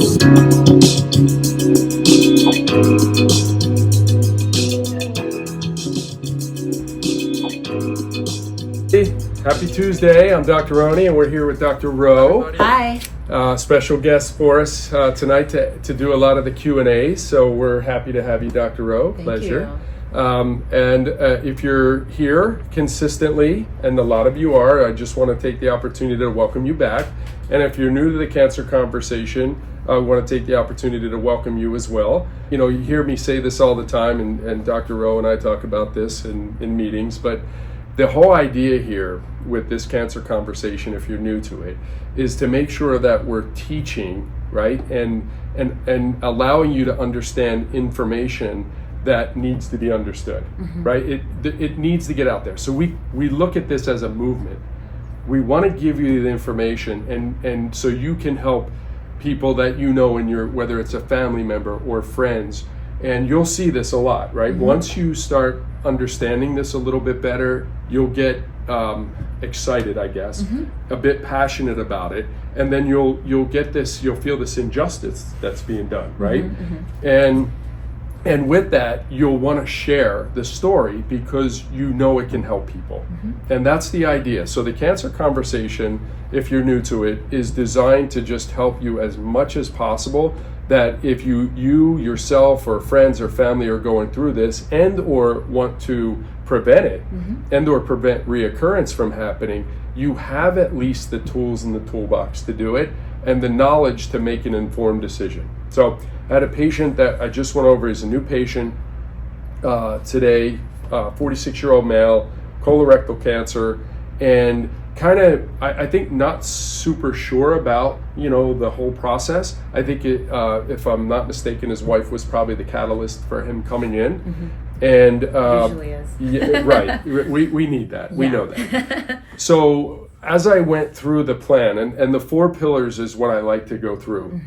Happy Tuesday. I'm Dr. Roney, and we're here with Dr. Rowe. Hi. Special guest for us tonight to do a lot of the Q&A. So we're happy to have you, Dr. Rowe. Thank Pleasure. you. And if you're here consistently, and a lot of you are, I just want to take the opportunity to welcome you back. And if you're new to the cancer conversation, I want to take the opportunity to welcome you as well. You know, you hear me say this all the time, and Dr. Rowe and I talk about this in meetings, but the whole idea here with this cancer conversation, if you're new to it, is to make sure that we're teaching, right, and allowing you to understand information that needs to be understood, right? It needs to get out there. So we look at this as a movement. We want to give you the information, and so you can help people that you know in your, whether it's a family member or friends. And you'll see this a lot, right? Once you start understanding this a little bit better, you'll get excited, I guess, a bit passionate about it, and then you'll get this, you'll feel this injustice that's being done, right? And with that, you'll want to share the story because you know it can help people. And that's the idea. So the cancer conversation, if you're new to it, is designed to just help you as much as possible, that if you yourself or friends or family are going through this and or want to prevent it and or prevent reoccurrence from happening, you have at least the tools in the toolbox to do it and the knowledge to make an informed decision. So I had a patient that I just went over. He's a new patient today, 46-year-old male, colorectal cancer, and kind of, I think, not super sure about, you know, the whole process. I think if I'm not mistaken, his wife was probably the catalyst for him coming in. And Usually is. Yeah, right. We need that. Yeah. We know that. So as I went through the plan, and the 4 pillars is what I like to go through.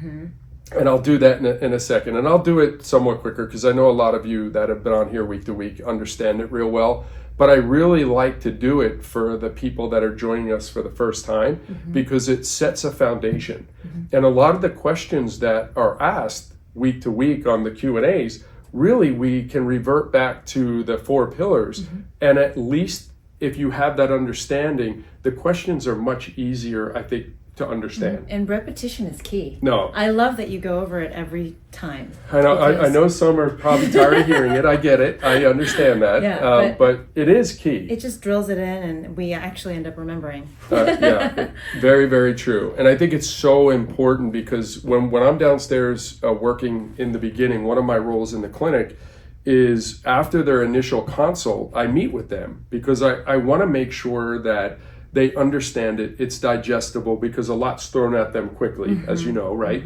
And I'll do that in a second. And I'll do it somewhat quicker because I know a lot of you that have been on here week to week understand it real well. But I really like to do it for the people that are joining us for the first time because it sets a foundation. And a lot of the questions that are asked week to week on the Q&As, really we can revert back to the 4 pillars. And at least if you have that understanding, the questions are much easier, I think, to understand. And repetition is key. No. I love that you go over it every time. I know. I know some are probably tired of hearing it. I get it. I understand that. Yeah, but it is key. It just drills it in, and we actually end up remembering. Yeah, very, very true. And I think it's so important because when I'm downstairs working in the beginning, one of my roles in the clinic is after their initial consult, I meet with them because I want to make sure that they understand it, it's digestible, because a lot's thrown at them quickly, as you know, right?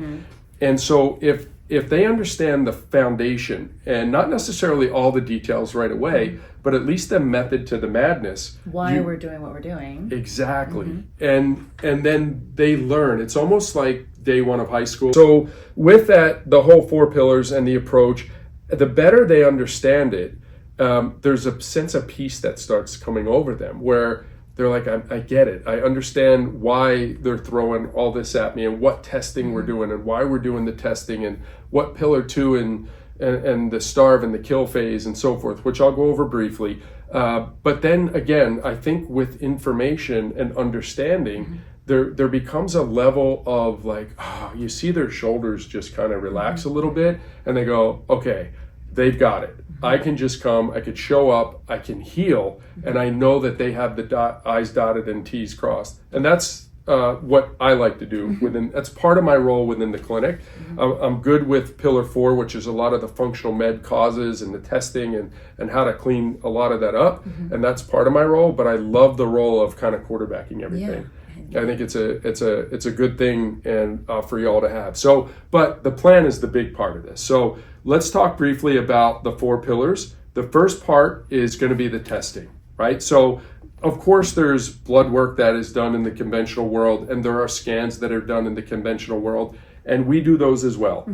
And so if they understand the foundation, and not necessarily all the details right away, but at least the method to the madness. Why we're doing what we're doing. Exactly. And then they learn. It's almost like day one of high school. So with that, the whole 4 pillars and the approach, the better they understand it, there's a sense of peace that starts coming over them, where they're like, I get it. I understand why they're throwing all this at me and what testing we're doing and why we're doing the testing and what pillar 2 and the starve and the kill phase and so forth, which I'll go over briefly. But then again, I think with information and understanding, there becomes a level of like, you see their shoulders just kind of relax a little bit and they go, okay, they've got it. I can just come, I could show up, I can heal, and I know that they have the I's dotted and T's crossed. And that's what I like to do that's part of my role within the clinic. I'm good with pillar 4, which is a lot of the functional med causes and the testing and how to clean a lot of that up. And that's part of my role, but I love the role of kind of quarterbacking everything. I think it's a good thing and for y'all to have. So, but the plan is the big part of this. So let's talk briefly about the 4 pillars. The first part is going to be the testing, right? So of course there's blood work that is done in the conventional world, and there are scans that are done in the conventional world, and we do those as well.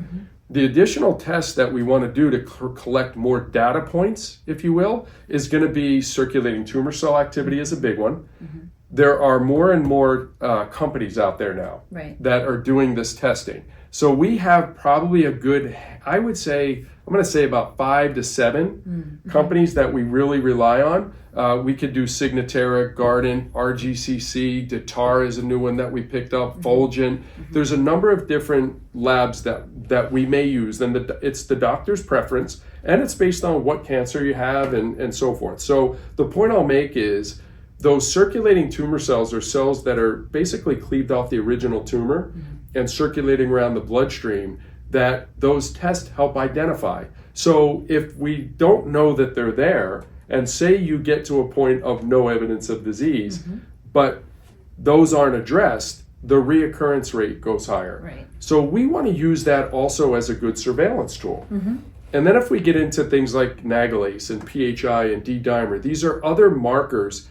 The additional tests that we want to do to collect more data points, if you will, is going to be circulating tumor cell activity is a big one. There are more and more companies out there now that are doing this testing. So we have probably a good, I'm going to say about 5 to 7 companies that we really rely on. We could do Signatera, Garden, RGCC, Datar is a new one that we picked up, Fulgent. There's a number of different labs that we may use, and it's the doctor's preference, and it's based on what cancer you have and so forth. So the point I'll make is those circulating tumor cells are cells that are basically cleaved off the original tumor and circulating around the bloodstream that those tests help identify. So if we don't know that they're there, and say you get to a point of no evidence of disease, but those aren't addressed, the reoccurrence rate goes higher. Right. So we want to use that also as a good surveillance tool. And then if we get into things like nagalase and PHI and D-dimer, these are other markers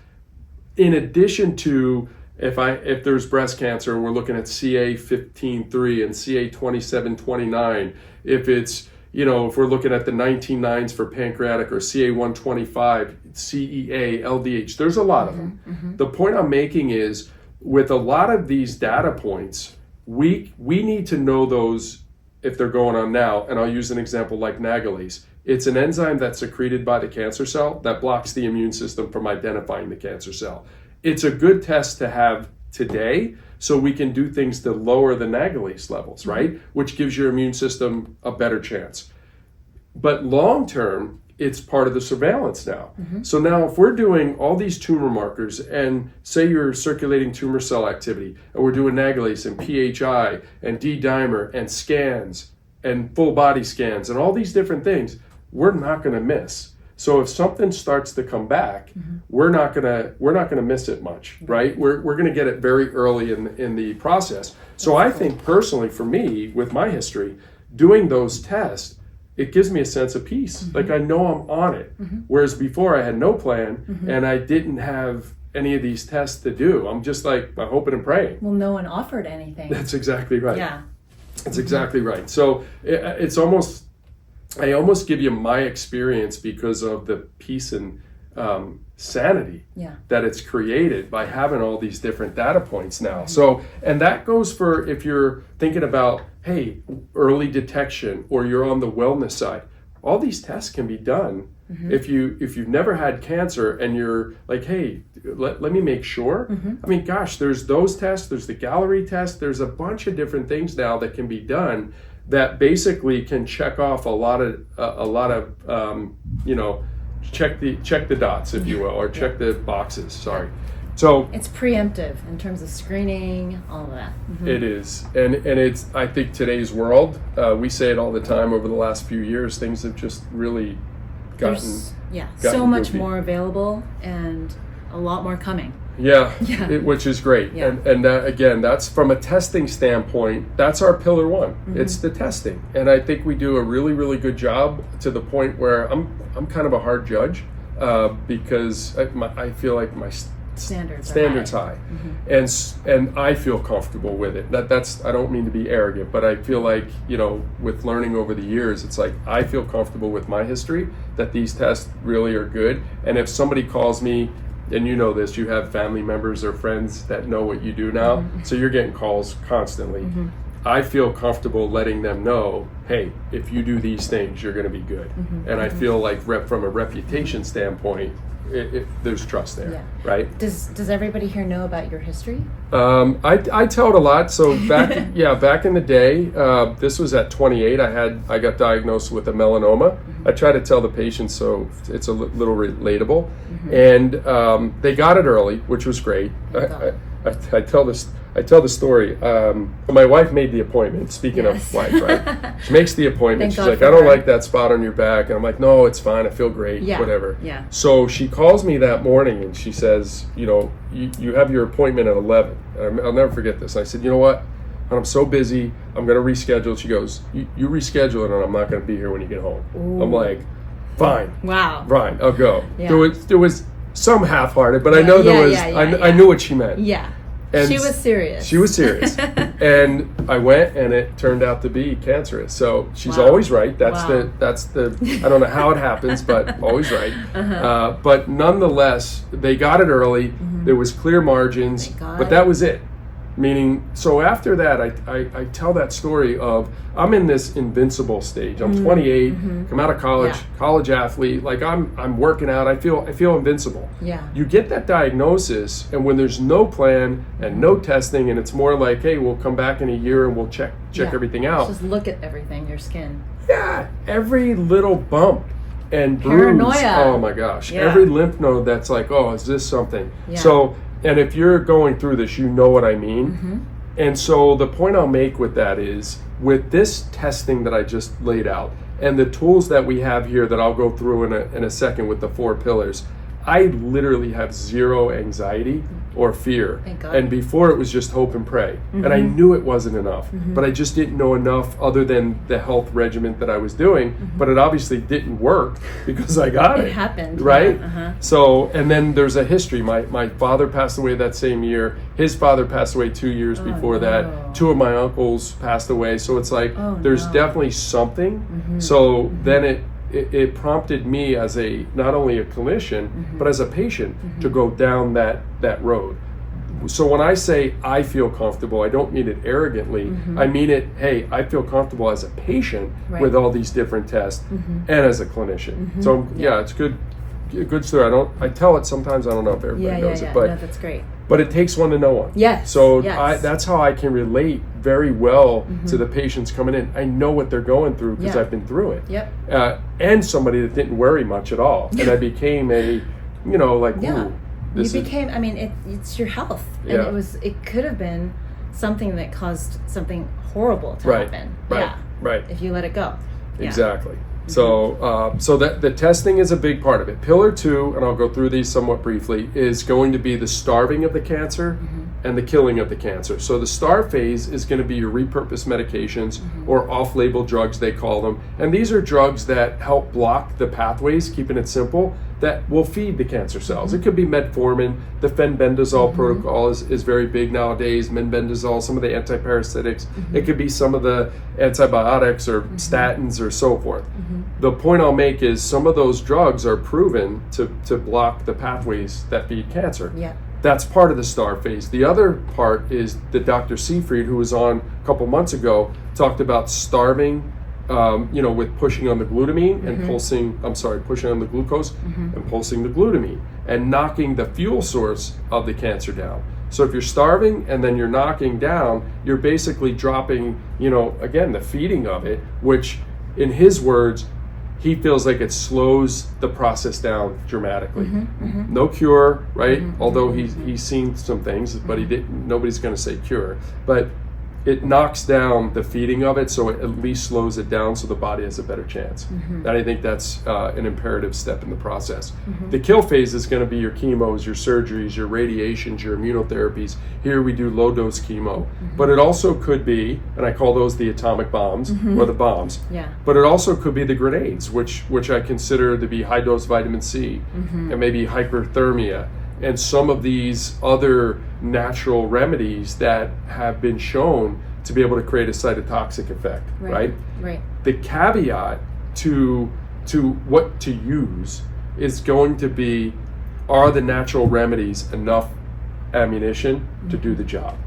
in addition to if there's breast cancer, we're looking at CA15-3 and CA27-29. If it's, if we're looking at the 19-9s for pancreatic or CA125, CEA, LDH, there's a lot of them. The point I'm making is with a lot of these data points, we need to know those if they're going on now. And I'll use an example like nagalase. It's an enzyme that's secreted by the cancer cell that blocks the immune system from identifying the cancer cell. It's a good test to have today so we can do things to lower the nagalase levels, right? Which gives your immune system a better chance. But long term, it's part of the surveillance now. So now if we're doing all these tumor markers and say you're circulating tumor cell activity and we're doing nagalase and PHI and D-dimer and scans and full body scans and all these different things, we're not going to miss. So if something starts to come back, we're not gonna miss it much, right? We're gonna get it very early in the process. So I think personally, for me, with my history, doing those tests, it gives me a sense of peace. Like I know I'm on it. Whereas before I had no plan and I didn't have any of these tests to do. I'm just like I'm hoping and praying. Well, no one offered anything. That's exactly right. Yeah. That's exactly right. So it's almost. I almost give you my experience because of the peace and sanity that it's created by having all these different data points now. So, and that goes for if you're thinking about, hey, early detection or you're on the wellness side. All these tests can be done if you've never had cancer and you're like, hey, let me make sure. I mean, gosh, there's those tests, there's the Gallery test, there's a bunch of different things now that can be done that basically can check off a lot of check the dots, if you will, or check the boxes. Sorry. So it's preemptive in terms of screening, all of that. It is, and it's. I think today's world, we say it all the time. Over the last few years, things have just really gotten so much more available and a lot more coming. Which is great. And again, that's from a testing standpoint, that's our pillar one. It's the testing. And I think we do a really, really good job to the point where I'm kind of a hard judge because I feel like my standards high. And I feel comfortable with it. That's I don't mean to be arrogant, but I feel like, with learning over the years, it's like I feel comfortable with my history that these tests really are good. And if somebody calls me, and you know this, you have family members or friends that know what you do now, so you're getting calls constantly. I feel comfortable letting them know, hey, if you do these things, you're going to be good. And I feel like from a reputation standpoint, there's trust there, right? Does everybody here know about your history? I tell it a lot. So back in the day, this was at 28. I got diagnosed with a melanoma. I try to tell the patients so it's a little relatable, and they got it early, which was great. I tell the story. My wife made the appointment. Speaking of wife, right? She makes the appointment. She's like, I don't like that spot on your back. And I'm like, no, it's fine. I feel great. Whatever. So she calls me that morning and she says, you have your appointment at 11. And I'll never forget this. I said, you know what? I'm so busy. I'm going to reschedule. She goes, you reschedule it and I'm not going to be here when you get home. Ooh. I'm like, fine. Wow. Fine. I'll go. There was some half-hearted, but I know I knew what she meant. Yeah. And she was serious. She was serious. And I went and it turned out to be cancerous. So she's always right. That's the I don't know how it happens, but always right. But nonetheless, they got it early. There was clear margins, but that was it. Meaning, so after that, I tell that story of I'm in this invincible stage. I'm 28, come out of college, college athlete. Like I'm working out. I feel invincible. Yeah. You get that diagnosis, and when there's no plan and no testing, and it's more like, hey, we'll come back in a year and we'll check everything out. Just look at everything, your skin. Yeah, every little bump and bruise. Paranoia. Oh my gosh, Yeah. every lymph node that's like, oh, is this something? Yeah. So. And if you're going through this, you know what I mean. And so the point I'll make with that is, with this testing that I just laid out and the tools that we have here that I'll go through in a second with the 4 pillars, I literally have zero anxiety or fear. Thank God. And before it was just hope and pray. And I knew it wasn't enough, but I just didn't know enough other than the health regimen that I was doing. But it obviously didn't work because I got it. It happened. Right? Yeah, So, and then there's a history. My father passed away that same year. His father passed away 2 years before that. 2 of my uncles passed away. So it's like, there's definitely something. So then it prompted me as not only a clinician, but as a patient to go down that road. So when I say I feel comfortable, I don't mean it arrogantly. I mean it, hey, I feel comfortable as a patient with all these different tests and as a clinician. So it's a good story. I tell it sometimes, I don't know if everybody knows it, but no, that's great. But it takes one to know one. Yes. So yes. That's how I can relate very well to the patients coming in. I know what they're going through because I've been through it. Yep. And somebody that didn't worry much at all. And I became ooh. You became, I mean, it's your health. And it could have been something that caused something horrible to happen. Right. If you let it go. Yeah. Exactly. So, that the testing is a big part of it. Pillar 2, and I'll go through these somewhat briefly, is going to be the starving of the cancer and the killing of the cancer. So the starve phase is going to be your repurposed medications or off-label drugs, they call them. And these are drugs that help block the pathways, keeping it simple, that will feed the cancer cells. It could be metformin. The fenbendazole protocol is very big nowadays. Menbendazole, some of the antiparasitics. It could be some of the antibiotics or statins or so forth. The point I'll make is some of those drugs are proven to block the pathways that feed cancer. Yeah. That's part of the starve phase. The other part is that Dr. Seafried, who was on a couple months ago, talked about starving, with pushing on the glutamine and pushing on the glucose and pulsing the glutamine and knocking the fuel source of the cancer down. So if you're starving and then you're knocking down, you're basically dropping, again, the feeding of it, which in his words, he feels like it slows the process down dramatically. No cure, right? Although he's seen some things, but nobody's going to say cure. But it knocks down the feeding of it, so it at least slows it down so the body has a better chance. And I think that's an imperative step in the process. The kill phase is going to be your chemos, your surgeries, your radiations, your immunotherapies. Here we do low-dose chemo. But it also could be, and I call those the atomic bombs, or the bombs. Yeah. But it also could be the grenades, which I consider to be high-dose vitamin C, and maybe hyperthermia, and some of these other natural remedies that have been shown to be able to create a cytotoxic effect, right? Right. The caveat to what to use is going to be, are the natural remedies enough ammunition to do the job?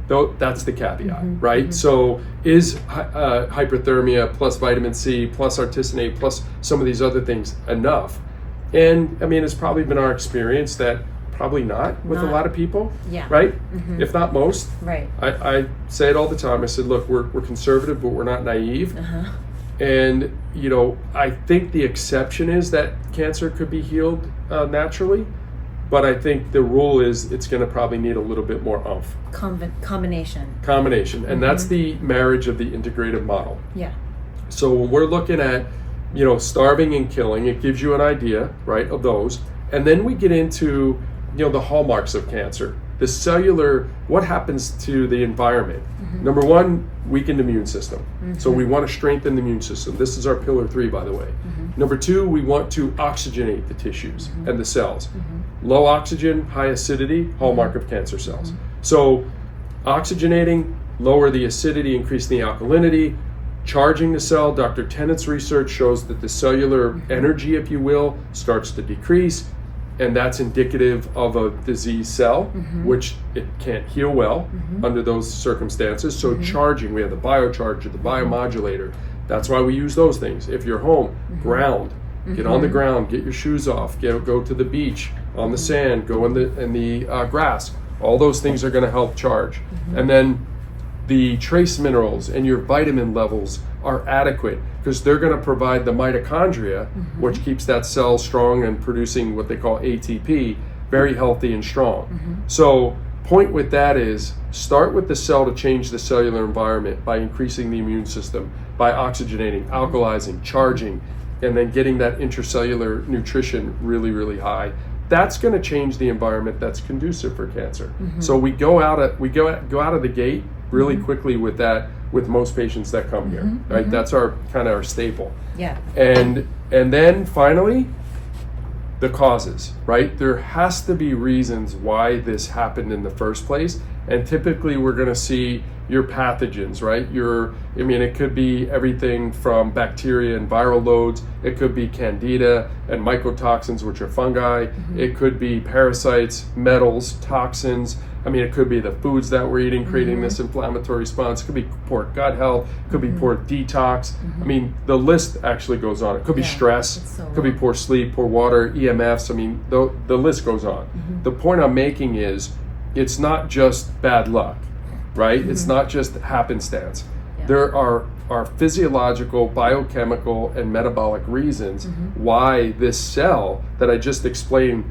Though that's the caveat, right? So is hyperthermia plus vitamin C plus artesunate plus some of these other things enough? And I mean, it's probably been our experience that probably not with a lot of people, right? If not most. Right. I say it all the time. I said, look, we're conservative, but we're not naive. And, I think the exception is that cancer could be healed naturally, but I think the rule is it's going to probably need a little bit more oomph. Combination. And that's the marriage of the integrative model. Yeah. So when we're looking at, starving and killing, it gives you an idea, right, of those. And then we get into the hallmarks of cancer, the cellular, what happens to the environment. Number one, weakened immune system. So we want to strengthen the immune system. This is our pillar 3, by the way. Number 2, we want to oxygenate the tissues and the cells. Low oxygen, high acidity, hallmark of cancer cells. So oxygenating, lower the acidity, increase the alkalinity. Charging the cell, Dr. Tennant's research shows that the cellular energy, if you will, starts to decrease. and that's indicative of a diseased cell, which it can't heal well under those circumstances. So charging, we have the biocharger, the biomodulator. That's why we use those things. If you're home, ground. Get on the ground, get your shoes off, go to the beach, on the sand, go in the grass. All those things are going to help charge. And then the trace minerals and your vitamin levels are adequate because they're going to provide the mitochondria, which keeps that cell strong and producing what they call ATP, very healthy and strong. So point with that is start with the cell to change the cellular environment by increasing the immune system, by oxygenating, alkalizing, charging, and then getting that intracellular nutrition really, really high. That's going to change the environment that's conducive for cancer. So we go out of the gate really quickly with that with most patients that come here, right? That's our kind of our staple. Yeah. And then finally, the causes, right? There has to be reasons why this happened in the first place. And typically we're going to see your pathogens, right? It could be everything from bacteria and viral loads. It could be candida and mycotoxins, which are fungi. It could be parasites, metals, toxins. It could be the foods that we're eating creating this inflammatory response. It could be poor gut health. It could be poor detox. The list actually goes on. It could be stress. It could be poor sleep, poor water, EMFs. The list goes on. The point I'm making is it's not just bad luck, right? It's not just happenstance. There are physiological, biochemical, and metabolic reasons why this cell that I just explained,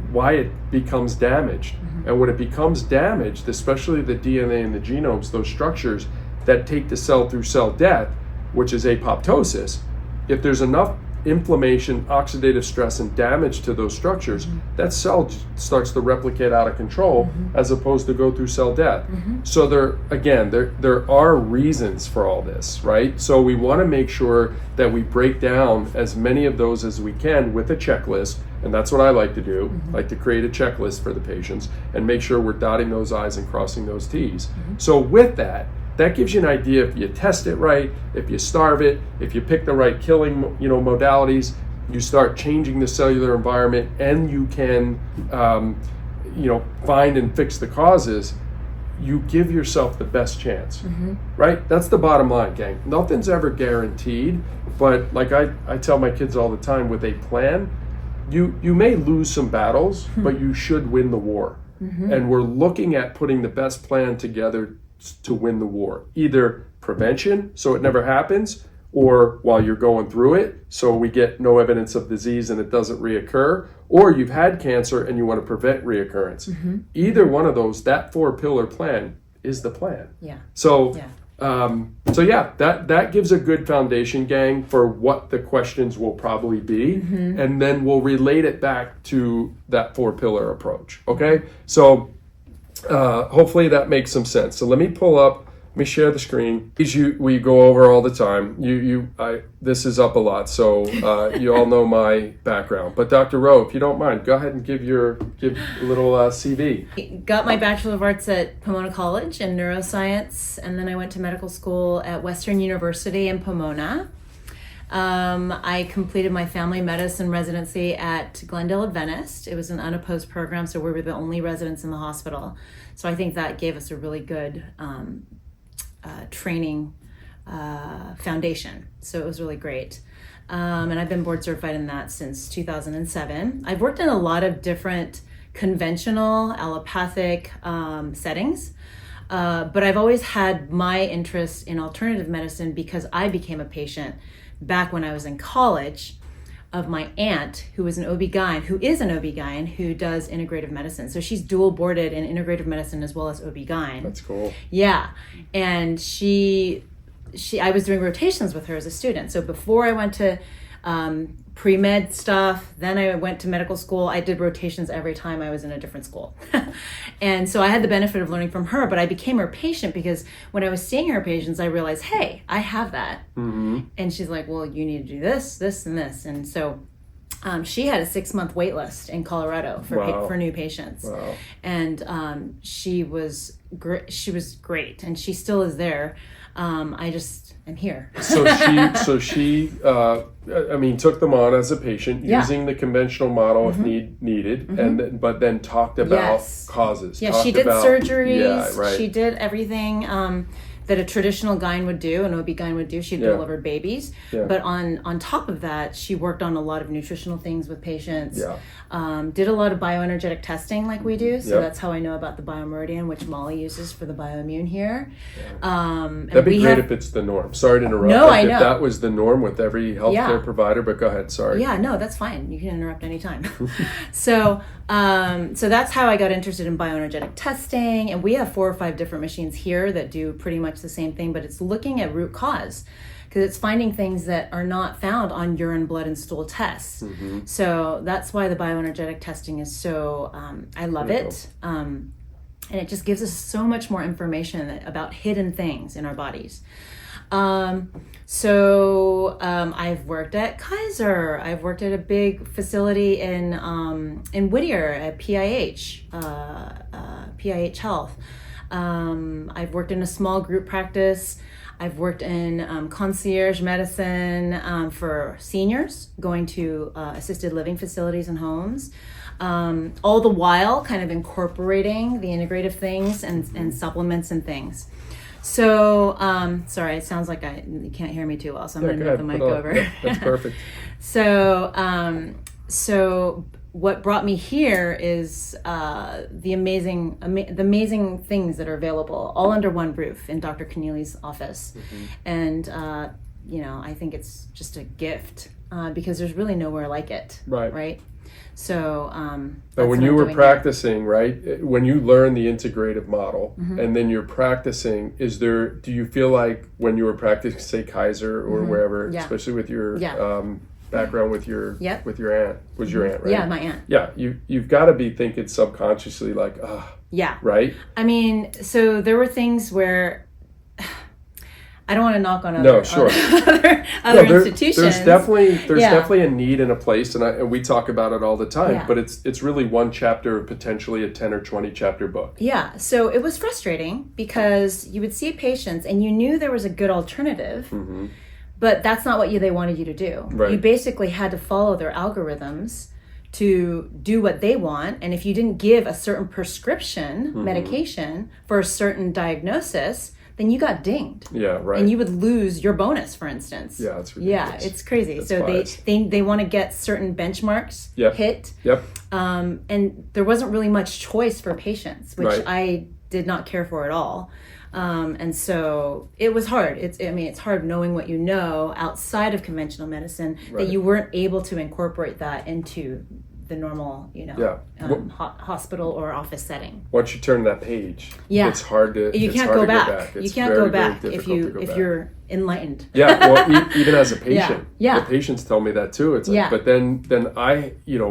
why it becomes damaged. And when it becomes damaged, especially the DNA and the genomes, those structures that take the cell through cell death, which is apoptosis, if there's enough inflammation, oxidative stress, and damage to those structures, that cell starts to replicate out of control as opposed to go through cell death. So there are reasons for all this, right? So we want to make sure that we break down as many of those as we can with a checklist, and that's what I like to do. I like to create a checklist for the patients and make sure we're dotting those I's and crossing those T's. So with that gives you an idea if you test it right, if you starve it, if you pick the right killing modalities, you start changing the cellular environment, and you can find and fix the causes, you give yourself the best chance, right? That's the bottom line, gang. Nothing's ever guaranteed, but like I tell my kids all the time, with a plan, you may lose some battles, but you should win the war. And we're looking at putting the best plan together to win the war. Either prevention, so it never happens, or while you're going through it, so we get no evidence of disease and it doesn't reoccur, or you've had cancer and you want to prevent reoccurrence. Either one of those, that 4-pillar plan is the plan. That gives a good foundation, gang, for what the questions will probably be, and then we'll relate it back to that 4-pillar approach, okay? So hopefully that makes some sense. So let me share the screen. We go over all the time. This is up a lot, so you all know my background. But Dr. Rowe, if you don't mind, go ahead and give a little CV. Got my Bachelor of Arts at Pomona College in neuroscience, and then I went to medical school at Western University in Pomona. I completed my family medicine residency at Glendale Adventist. It was an unopposed program, so we were the only residents in the hospital. So I think that gave us a really good training foundation. So it was really great. And I've been board certified in that since 2007. I've worked in a lot of different conventional allopathic settings. But I've always had my interest in alternative medicine because I became a patient back when I was in college of my aunt who is an OB-GYN, who does integrative medicine. So she's dual boarded in integrative medicine as well as OB-GYN. That's cool. Yeah. And I was doing rotations with her as a student. So before I went to pre-med stuff, then I went to medical school. I did rotations every time I was in a different school. And so I had the benefit of learning from her, but I became her patient because when I was seeing her patients, I realized, hey, I have that. And she's like, well, you need to do this, this, and this. And so she had a 6-month wait list in Colorado for new patients. And she was great, and she still is there. I just am here. So she took them on as a patient using the conventional model if needed, and but then talked about causes. Yeah, she did surgeries. Yeah, right. She did everything that a traditional gyne would do, an OB-GYN would do. She delivered babies. Yeah. But on top of that, she worked on a lot of nutritional things with patients. Yeah. Did a lot of bioenergetic testing like we do. So that's how I know about the biomeridian, which Molly uses for the bioimmune here. Yeah. That'd be great if it's the norm. Sorry to interrupt. No, I know. If that was the norm with every healthcare provider, but go ahead, sorry. Yeah, no, that's fine. You can interrupt anytime. So that's how I got interested in bioenergetic testing. And we have 4 or 5 different machines here that do pretty much the same thing, but it's looking at root cause, because it's finding things that are not found on urine, blood, and stool tests. So that's why the bioenergetic testing is so, I love it. And it just gives us so much more information about hidden things in our bodies. I've worked at Kaiser. I've worked at a big facility in Whittier at PIH Health. I've worked in a small group practice. I've worked in concierge medicine for seniors, going to assisted living facilities and homes. All the while kind of incorporating the integrative things and supplements and things. So, sorry, it sounds like you can't hear me too well, so I'm going to move the mic over. Yeah, that's perfect. So what brought me here is the amazing things that are available all under one roof in Dr. Keneally's office. And, I think it's just a gift because there's really nowhere like it. Right? So, when you were practicing, right, when you learn the integrative model and then you're practicing, do you feel like when you were practicing, say Kaiser or wherever, especially with your background with your aunt, was your aunt, right? Yeah, my aunt. Yeah, you've got to be thinking subconsciously like, right? I mean, so there were things where I don't want to knock on other institutions. There's definitely a need and a place, and we talk about it all the time. But it's really one chapter of potentially a 10 or 20 chapter book. Yeah. So it was frustrating because you would see patients and you knew there was a good alternative, but that's not what they wanted you to do. Right. You basically had to follow their algorithms to do what they want, and if you didn't give a certain prescription medication for a certain diagnosis, then you got dinged. Yeah, right. And you would lose your bonus, for instance. Yeah, that's ridiculous. Yeah, it's crazy. That's so biased. they want to get certain benchmarks hit. Yep. And there wasn't really much choice for patients, which I did not care for at all. And so it was hard. It's hard knowing what you know outside of conventional medicine that you weren't able to incorporate that into the normal, hospital or office setting. Once you turn that page, it's hard to. You can't go back. You can't go back if you're enlightened. Yeah, well, even as a patient, the patients tell me that too. It's like, but then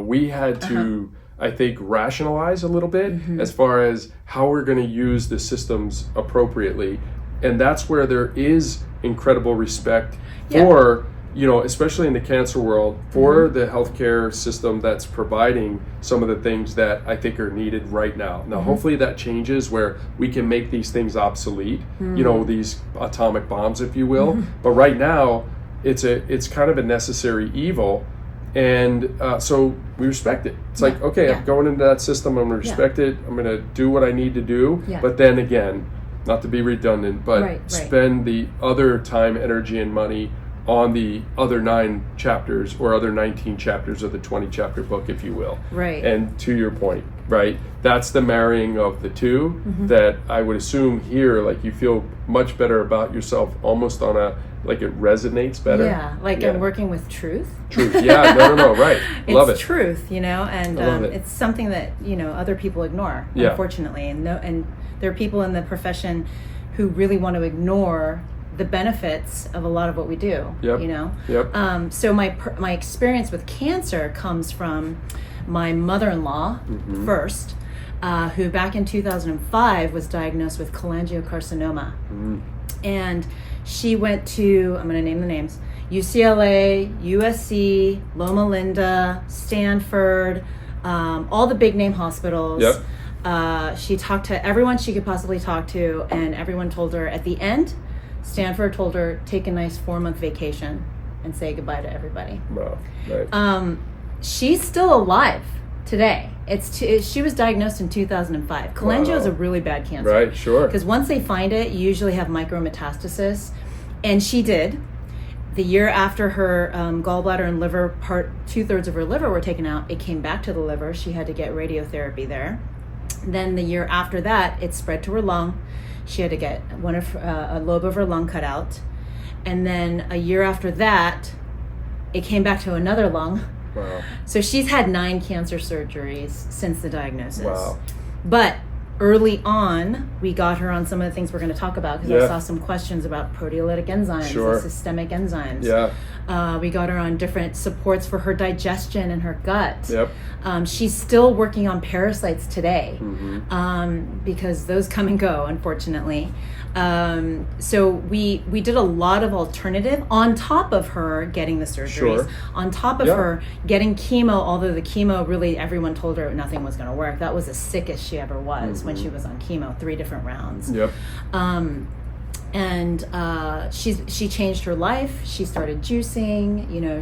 we had to. I think rationalize a little bit as far as how we're going to use the systems appropriately, and that's where there is incredible respect for. Especially in the cancer world, for the healthcare system that's providing some of the things that I think are needed right now. Now, hopefully that changes where we can make these things obsolete, these atomic bombs, if you will. But right now, it's kind of a necessary evil. And so we respect it. It's like, okay, I'm going into that system, I'm going to respect it, I'm going to do what I need to do. But then again, not to be redundant, but spend the other time, energy, and money on the other 9 chapters or other 19 chapters of the 20 chapter book, if you will. Right. And to your point, right, that's the marrying of the two that I would assume here, like you feel much better about yourself almost on like it resonates better. Yeah, I'm working with truth. Truth, yeah, no, right. Love it. It's truth, and it's something that, other people ignore, unfortunately. And there are people in the profession who really want to ignore the benefits of a lot of what we do. So my experience with cancer comes from my mother-in-law first, who back in 2005 was diagnosed with cholangiocarcinoma. And she went to, I'm going to name the names, UCLA, USC, Loma Linda, Stanford, all the big name hospitals. She talked to everyone she could possibly talk to, and everyone told her at the end, Stanford told her, take a nice 4-month vacation and say goodbye to everybody. Wow. Right. She's still alive today. She was diagnosed in 2005. Cholangio is a really bad cancer. Right, sure. Because once they find it, you usually have micrometastasis. And she did. The year after her gallbladder and liver, 2/3 of her liver were taken out, it came back to the liver. She had to get radiotherapy there. Then the year after that, it spread to her lung. She had to get a lobe of her lung cut out. And then a year after that, it came back to another lung. Wow. So she's had 9 cancer surgeries since the diagnosis. Wow. But early on, we got her on some of the things we're going to talk about, because I saw some questions about proteolytic enzymes and systemic enzymes. Yeah. We got her on different supports for her digestion and her gut. Yep. She's still working on parasites today, Mm-hmm. because those come and go, unfortunately. So we did a lot of alternative on top of her getting the surgeries, on top of her getting chemo, although the chemo, really everyone told her nothing was going to work. That was the sickest she ever was when she was on chemo, 3 different rounds. Yep. And she changed her life. She started juicing. You know,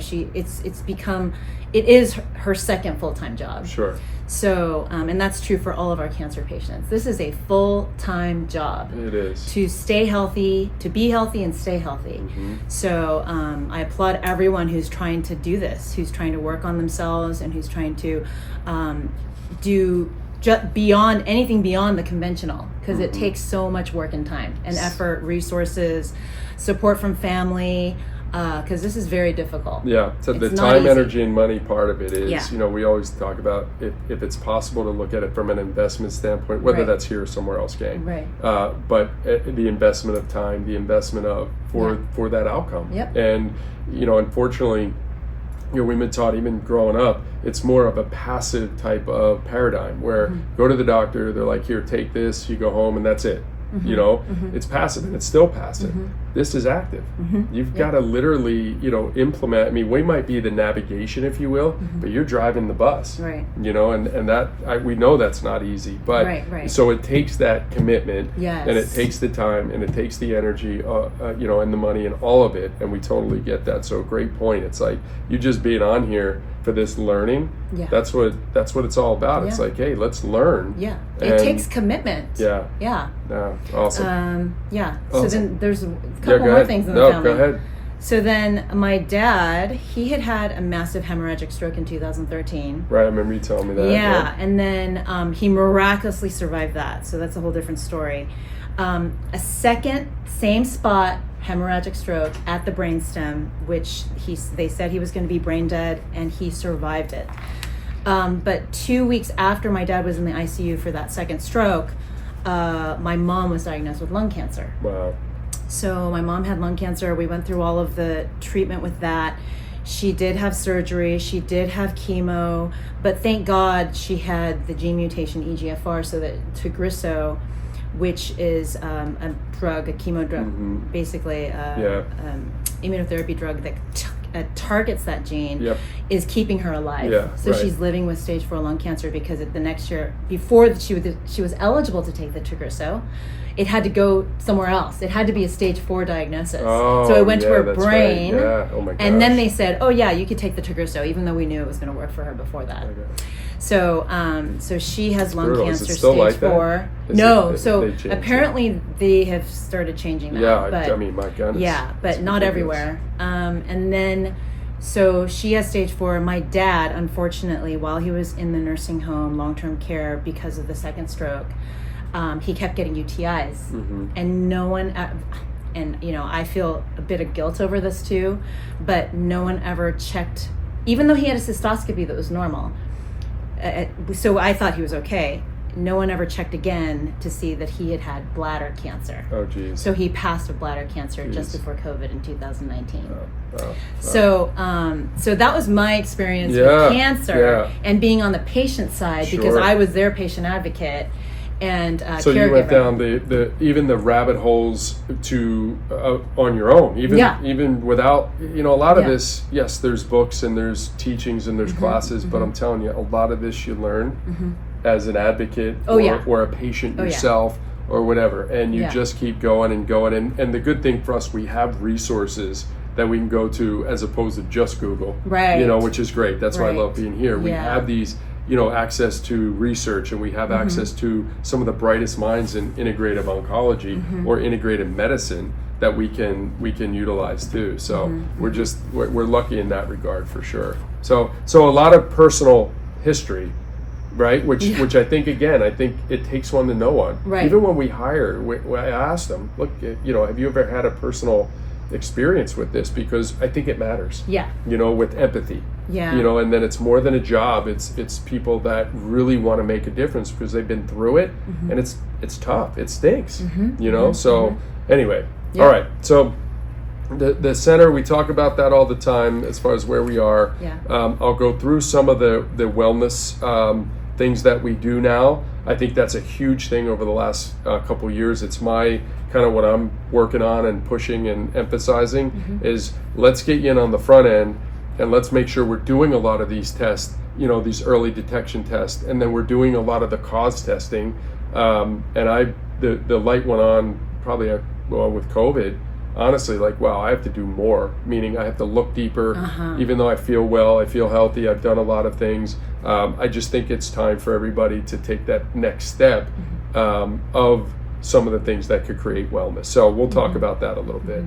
it is her second full-time job. Sure. So, and that's true for all of our cancer patients. This is a full-time job. It is. To stay healthy, to be healthy and stay healthy. Mm-hmm. So I applaud everyone who's trying to do this, who's trying to work on themselves, and who's trying to do anything beyond the conventional, because it takes so much work and time and effort, resources, support from family, because this is very difficult. Yeah, so the time, energy, and money part of it is, you know, we always talk about if it's possible to look at it from an investment standpoint, whether that's here or somewhere else, gang. Right. But the investment of time, the investment for that outcome. Yep. And, you know, unfortunately, you know, we've been taught even growing up, it's more of a passive type of paradigm where go to the doctor, they're like, here, take this, you go home, and that's it. You know, it's passive, and it's still passive. This is active. You've got to literally, you know, implement. I mean, we might be the navigation, if you will, but you're driving the bus. Right. You know, and that we know that's not easy. But so it takes that commitment, and it takes the time, and it takes the energy, you know, and the money, and all of it. And we totally get that. So great point. It's like you just being on here for this learning. Yeah. That's what it's all about. Yeah. It's like, hey, let's learn. Yeah. It takes commitment. Yeah. Yeah. Yeah. Awesome. Yeah. Awesome. So then there's a couple more things in the family. Go ahead. So then my dad, he had a massive hemorrhagic stroke in 2013. Right, I remember you telling me that. Yeah, and then he miraculously survived that. So that's a whole different story. A second, same spot, hemorrhagic stroke at the brainstem, which they said he was going to be brain dead, and he survived it. But 2 weeks after my dad was in the ICU for that second stroke, my mom was diagnosed with lung cancer. Wow. So my mom had lung cancer. We went through all of the treatment with that. She did have surgery. She did have chemo. But thank God she had the gene mutation EGFR, so that Tagrisso, which is a drug, a chemo drug, basically immunotherapy drug that targets that gene, is keeping her alive. Yeah, so she's living with stage 4 lung cancer, because the next year, before she was eligible to take the Tagrisso, it had to go somewhere else. It had to be a stage 4 diagnosis. Oh, so it went to her brain, right. Yeah. Oh my gosh. and then they said, oh yeah, you could take the Tagrisso, even though we knew it was going to work for her before that. Okay. So she has lung cancer stage like 4. No, so apparently they have started changing that. Yeah, but, I mean, my goodness. Yeah, but not everywhere. And then, so she has stage 4. My dad, unfortunately, while he was in the nursing home, long-term care, because of the second stroke, he kept getting UTIs, and no one. And you know, I feel a bit of guilt over this too, but no one ever checked, even though he had a cystoscopy that was normal. So I thought he was okay. No one ever checked again to see that he had bladder cancer. Oh, geez. So he passed with bladder cancer just before COVID in 2019. Oh. So that was my experience with cancer and being on the patient side, because I was their patient advocate and so caregiver. You went down even the rabbit holes to on your own, even without, you know, a lot of this. Yes, there's books and there's teachings and there's classes, but I'm telling you, a lot of this you learn as an advocate or a patient yourself, or whatever, and you Yeah. just keep going and going. And the good thing for us, we have resources that we can go to as opposed to just Google, Right. you know, which is great. That's why I Right. love being here. We Yeah. have these, you know, access to research, and we have access to some of the brightest minds in integrative oncology or integrative medicine that we can utilize too. So we're lucky in that regard for sure. So a lot of personal history, right? Which I think it takes one to know one. Right. Even when we hire, I asked them, look, you know, have you ever had a personal experience with this? Because I think it matters. Yeah. You know, with empathy. Yeah. You know, and then it's more than a job. It's people that really want to make a difference because they've been through it, and it's tough. It stinks. You know. So anyway, all right. So the center, we talk about that all the time as far as where we are. Yeah. I'll go through some of the wellness things that we do now. I think that's a huge thing over the last couple years. It's my kind of what I'm working on and pushing and emphasizing is let's get you in on the front end, and let's make sure we're doing a lot of these tests, you know, these early detection tests, and then we're doing a lot of the cause testing. And the light went on probably with COVID. Honestly, like, wow, I have to do more, meaning I have to look deeper. Even though I feel well, I feel healthy, I've done a lot of things. I just think it's time for everybody to take that next step of some of the things that could create wellness. So we'll talk about that a little bit.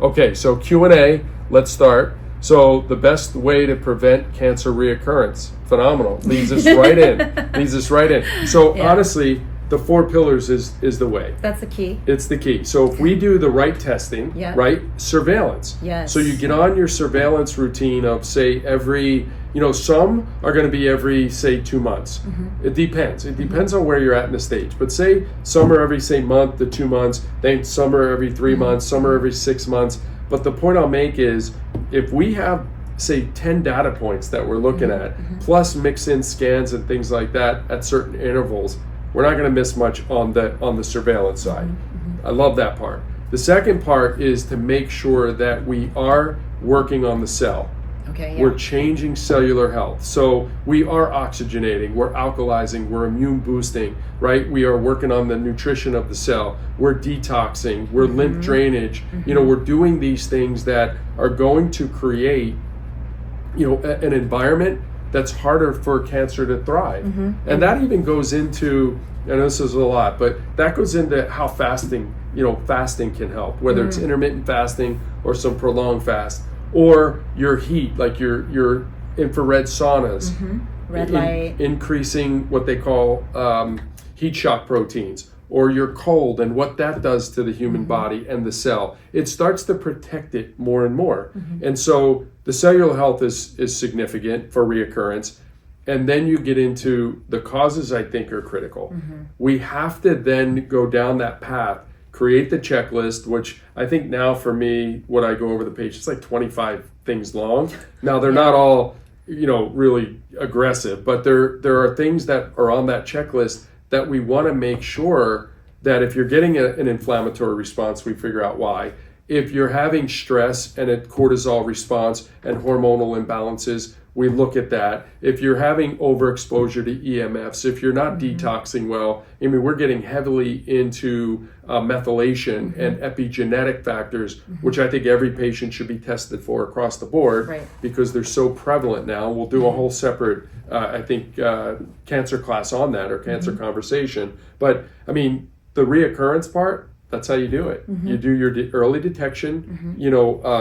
Okay, so Q&A, let's start. So the best way to prevent cancer reoccurrence, phenomenal, leads us right in. So honestly, the 4 pillars is the way. That's the key. It's the key. So if we do the right testing, right, surveillance. Yes. So you get on your surveillance routine of, say, every, you know, some are going to be every, say, 2 months. It depends. It depends on where you're at in the stage. But say some are every, say, month to 2 months, then some are every 3 months, some are every 6 months. But the point I'll make is if we have, say, 10 data points that we're looking at, plus mix in scans and things like that at certain intervals, we're not going to miss much on the surveillance side. I love that part. The second part is to make sure that we are working on the cell. Okay. Yeah. We're changing cellular health. So we are oxygenating, we're alkalizing, we're immune boosting, right? We are working on the nutrition of the cell. We're detoxing, we're lymph drainage. You know, we're doing these things that are going to create, you know, an environment that's harder for cancer to thrive. And that even goes into, and this is a lot, but that goes into how fasting can help, whether it's intermittent fasting or some prolonged fast, or your heat, like your infrared saunas, Red light, increasing what they call heat shock proteins, or your cold and what that does to the human body and the cell. It starts to protect it more and more. And so the cellular health is significant for reoccurrence. And then you get into the causes, I think, are critical. We have to then go down that path, create the checklist, which I think now for me, what I go over the page, it's like 25 things long. Now they're not all, you know, really aggressive, but there are things that are on that checklist that we want to make sure that if you're getting an inflammatory response, we figure out why. If you're having stress and a cortisol response and hormonal imbalances, we look at that. If you're having overexposure to EMFs, if you're not detoxing well, I mean, we're getting heavily into methylation and epigenetic factors, which I think every patient should be tested for across the board because they're so prevalent now. We'll do a whole separate, cancer class on that or cancer conversation. But I mean, the reoccurrence part, that's how you do it. You do your early detection,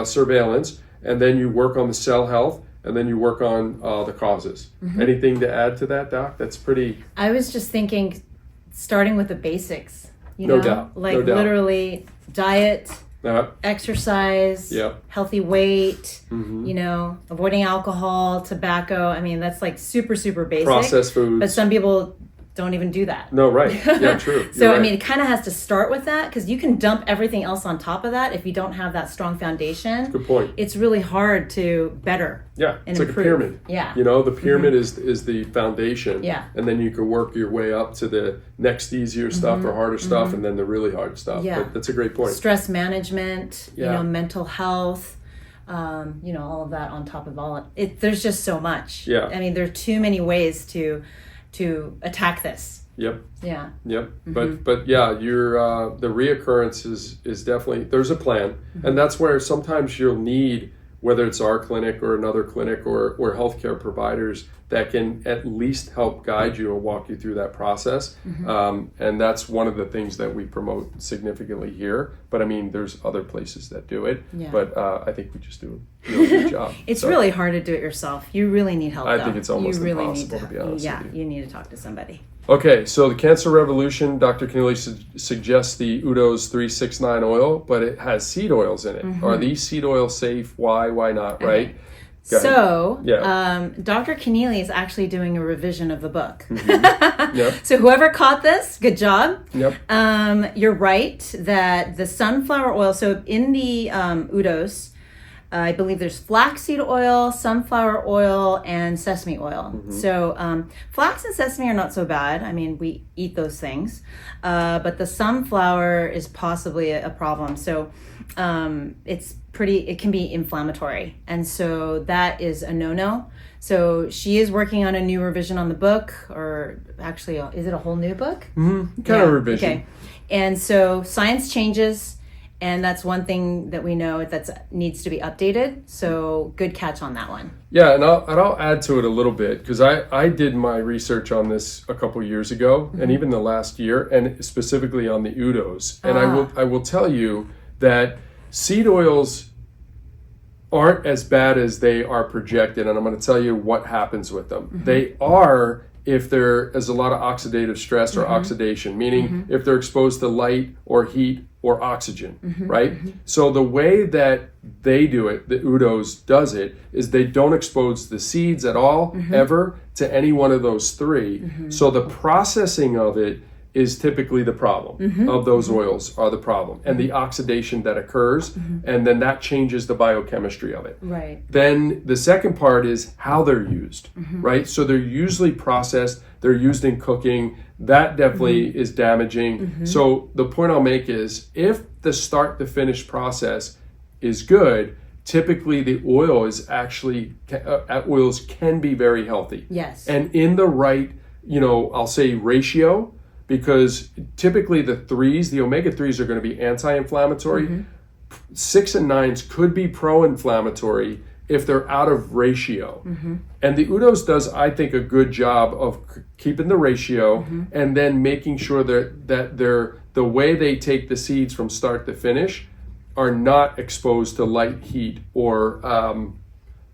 surveillance, and then you work on the cell health, and then you work on the causes. Anything to add to that, Doc? That's pretty... I was just thinking, starting with the basics, No doubt. Literally diet, exercise, healthy weight, avoiding alcohol, tobacco. I mean, that's like super, super basic. Processed foods. But some people don't even do that. No, right. Yeah, true. So, right. I mean, it kind of has to start with that because you can dump everything else on top of that if you don't have that strong foundation. Good point. It's really hard to better. Yeah, it's improve. Like a pyramid. Yeah. The pyramid is the foundation. Yeah. And then you can work your way up to the next easier stuff or harder stuff and then the really hard stuff. Yeah. But that's a great point. Stress management, mental health, all of that on top of all it. There's just so much. Yeah. I mean, there are too many ways to attack this. Yep. Yeah. Yep. But yeah, your the reoccurrence is definitely, there's a plan, and that's where sometimes you'll need, whether it's our clinic or another clinic or healthcare providers that can at least help guide you and walk you through that process. And that's one of the things that we promote significantly here. But I mean, there's other places that do it. Yeah. But I think we just do a really good job. It's really hard to do it yourself. You really need help. I think it's almost you really impossible, need to be honest Yeah, with you. you need to talk to somebody. Okay, so the Cancer Revolution, Dr. Keneally suggests the Udo's 369 oil, but it has seed oils in it. Are these seed oils safe? Why not, right? So, Dr. Keneally is actually doing a revision of the book. Yep. So whoever caught this, good job. Yep. You're right that the sunflower oil, so in the Udos, I believe there's flaxseed oil, sunflower oil, and sesame oil. So flax and sesame are not so bad. I mean, we eat those things. But the sunflower is possibly a problem. So it can be inflammatory. And so that is a no-no. So she is working on a new revision on the book, or actually, is it a whole new book? Kind of revision. Okay. And so science changes. And that's one thing that we know that needs to be updated. So good catch on that one. Yeah, and I'll add to it a little bit, because I did my research on this a couple years ago, and even the last year, and specifically on the Udos. And I will tell you that seed oils aren't as bad as they are projected, and I'm going to tell you what happens with them. They are if there is a lot of oxidative stress or oxidation, meaning if they're exposed to light or heat or oxygen, right? So the way that they do it, the Udos does it, is they don't expose the seeds at all, ever, to any one of those three. So the processing of it is typically the problem. Of those oils are the problem, and the oxidation that occurs, and then that changes the biochemistry of it. Right. Then the second part is how they're used, right? So they're usually processed, they're used in cooking. That definitely is damaging. So the point I'll make is, if the start to finish process is good, typically the oil is actually, oils can be very healthy. Yes. And in the right, I'll say ratio, because typically the omega-3s are going to be anti-inflammatory. 6 and 9s could be pro-inflammatory if they're out of ratio. And the Udos does, I think, a good job of keeping the ratio, and then making sure that the way they take the seeds from start to finish are not exposed to light, heat, or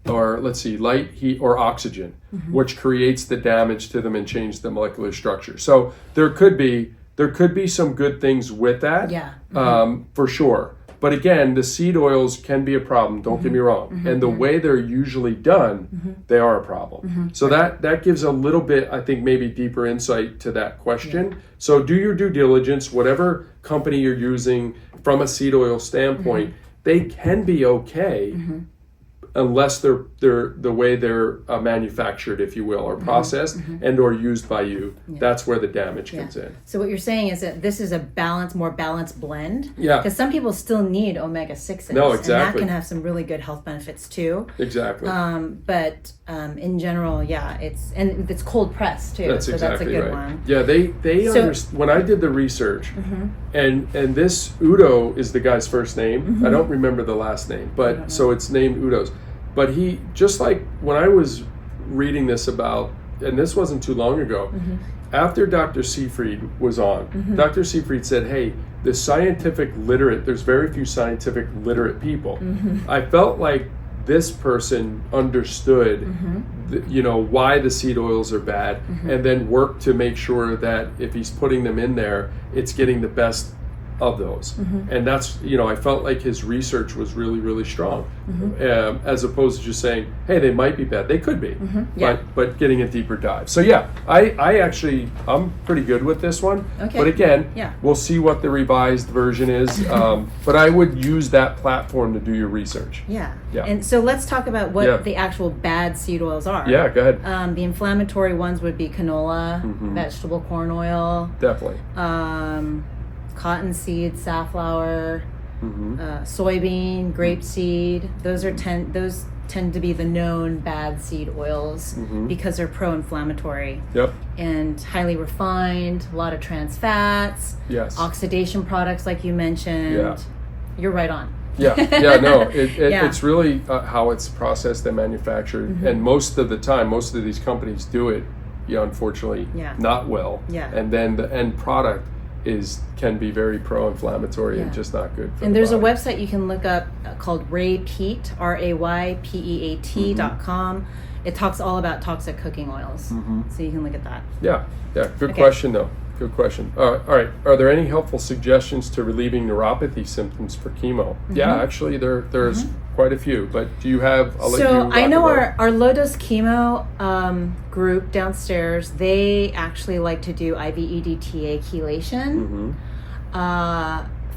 light, heat, or oxygen, which creates the damage to them and change the molecular structure. So there could be some good things with that, for sure. But again, the seed oils can be a problem, don't get me wrong. And the way they're usually done, they are a problem. So that gives a little bit, I think, maybe deeper insight to that question. So do your due diligence, whatever company you're using from a seed oil standpoint, they can be okay, unless they're the way they're manufactured, if you will, or processed and or used by you. That's where the damage comes in. So what you're saying is that this is a more balanced blend. Yeah. Because some people still need omega-6s. No, And exactly. that can have some really good health benefits too. Exactly. But in general, it's cold pressed too. That's That's a good right. one. Yeah, they when I did the research, and this Udo is the guy's first name. I don't remember the last name, but so it's named Udos. But he, just like when I was reading this about, and this wasn't too long ago, after Dr. Seyfried was on, Dr. Seyfried said, hey, there's very few scientific literate people. I felt like this person understood, why the seed oils are bad, and then worked to make sure that if he's putting them in there, it's getting the best of those. And that's, I felt like his research was really, really strong, as opposed to just saying, hey, they might be bad. They could be, but getting a deeper dive. So I'm pretty good with this one. Okay. But again, we'll see what the revised version is. But I would use that platform to do your research. Yeah. And so let's talk about what the actual bad seed oils are. Yeah, go ahead. The inflammatory ones would be canola, vegetable corn oil. Definitely. Cottonseed, safflower, soybean, grapeseed. Those tend to be the known bad seed oils because they're pro-inflammatory. Yep. And highly refined, a lot of trans fats, yes, oxidation products like you mentioned. Yeah. You're right on. It's really how it's processed and manufactured, and most of the time, most of these companies do it, unfortunately, not well. Yeah. And then the end product can be very pro-inflammatory and just not good for and the there's body. a website you can look up called Raypeat, RAYPEAT.com. It talks all about toxic cooking oils, so you can look at that. Yeah. Good question though. Good question. All right. Are there any helpful suggestions to relieving neuropathy symptoms for chemo? Yeah, actually, there's quite a few. But do you have? I know our low dose chemo group downstairs. They actually like to do IV EDTA chelation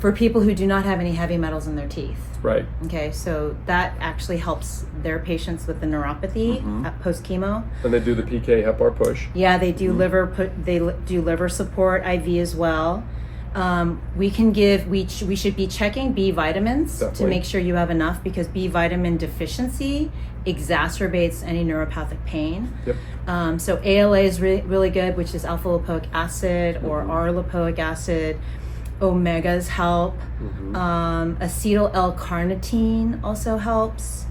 for people who do not have any heavy metals in their teeth. Right. Okay, so that actually helps their patients with the neuropathy post chemo. And they do the PK HEPAR push. Yeah, they do do liver support IV as well. We should be checking B vitamins to make sure you have enough, because B vitamin deficiency exacerbates any neuropathic pain. Yep. So ALA is really good, which is alpha lipoic acid or R-lipoic acid. Omegas help. Acetyl L-carnitine also helps.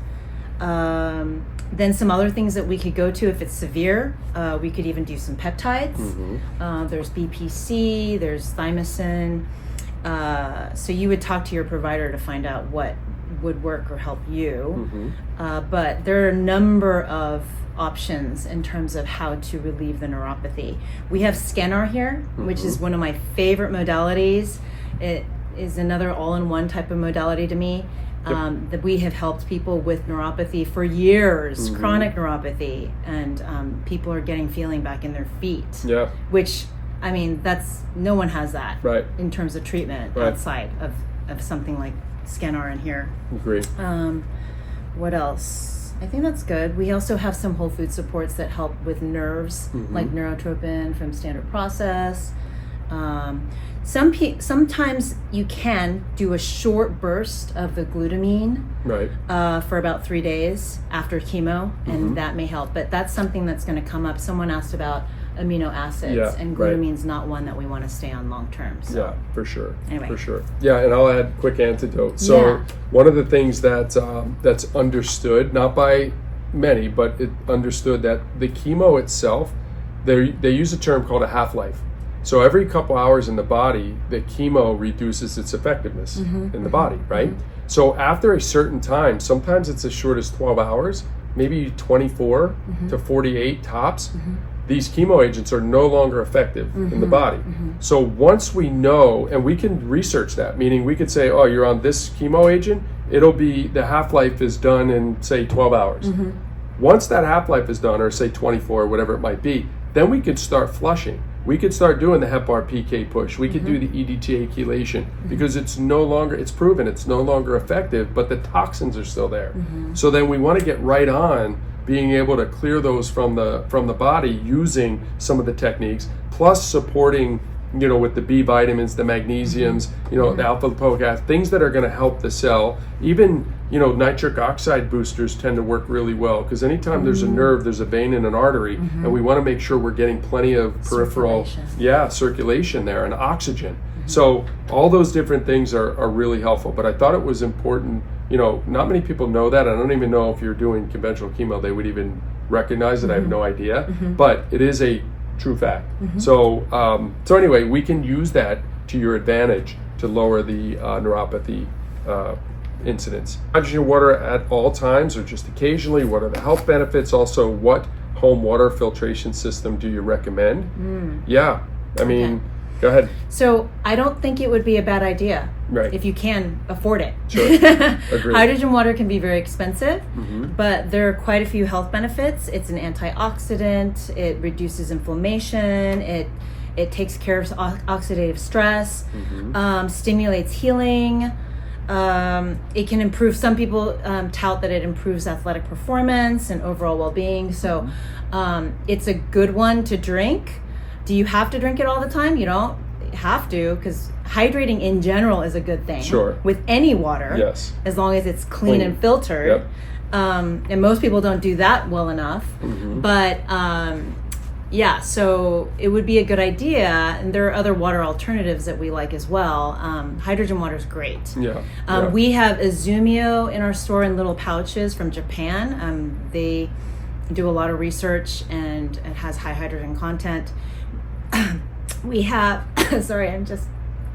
Then some other things that we could go to if it's severe, we could even do some peptides. There's BPC, there's thymosin. So you would talk to your provider to find out what would work or help you. But there are a number of options in terms of how to relieve the neuropathy. We have Scanner here, which is one of my favorite modalities. It is another all-in-one type of modality to me. That we have helped people with neuropathy for years, chronic neuropathy, and people are getting feeling back in their feet. Yeah. Which, I mean, no one has that in terms of treatment outside of something like Scanner in here. Agreed. What else? I think that's good. We also have some whole food supports that help with nerves, like neurotropin from Standard Process. Sometimes you can do a short burst of the glutamine for about 3 days after chemo, and that may help. But that's something that's going to come up. Someone asked about amino acids, and glutamine's not one that we want to stay on long term. So. Yeah, for sure. Anyway. For sure. Yeah, and I'll add a quick antidote. So one of the things that's understood, not by many, but it understood that the chemo itself, they use a term called a half-life. So every couple hours in the body, the chemo reduces its effectiveness in the body, right? So after a certain time, sometimes it's as short as 12 hours, maybe 24 to 48 tops, these chemo agents are no longer effective in the body. So once we know, and we can research that, meaning we could say, oh, you're on this chemo agent, it'll be, the half-life is done in, say, 12 hours. Once that half-life is done, or say 24, whatever it might be, then we could start flushing. We could start doing the HEPAR PK push. We could do the EDTA chelation, because it's proven it's no longer effective, but the toxins are still there. So then we want to get right on being able to clear those from the body using some of the techniques, plus supporting, with the B vitamins, the magnesiums, the alpha lipoic acid, things that are going to help the cell. Even, nitric oxide boosters tend to work really well, because anytime there's a nerve, there's a vein and an artery, and we want to make sure we're getting plenty of peripheral circulation there and oxygen. So all those different things are really helpful. But I thought it was important, not many people know that. I don't even know if you're doing conventional chemo, they would even recognize it. I have no idea. But it is a true fact. So anyway, we can use that to your advantage to lower the neuropathy incidence. Hydrogen water at all times or just occasionally? What are the health benefits? Also, what home water filtration system do you recommend? Yeah, I mean, go ahead. So I don't think it would be a bad idea if you can afford it. Sure. Agreed. Hydrogen water can be very expensive, but there are quite a few health benefits. It's an antioxidant. It reduces inflammation. It takes care of oxidative stress, stimulates healing. It can improve, some people tout that it improves athletic performance and overall well-being. So it's a good one to drink. Do you have to drink it all the time? You don't. have to, because hydrating in general is a good thing. Sure. With any water. Yes. As long as it's clean and filtered. Yep. And most people don't do that well enough. But yeah, so it would be a good idea. And there are other water alternatives that we like as well. Hydrogen water is great. Yeah. We have Izumio in our store in little pouches from Japan. They do a lot of research and it has high hydrogen content. We have, sorry, I'm just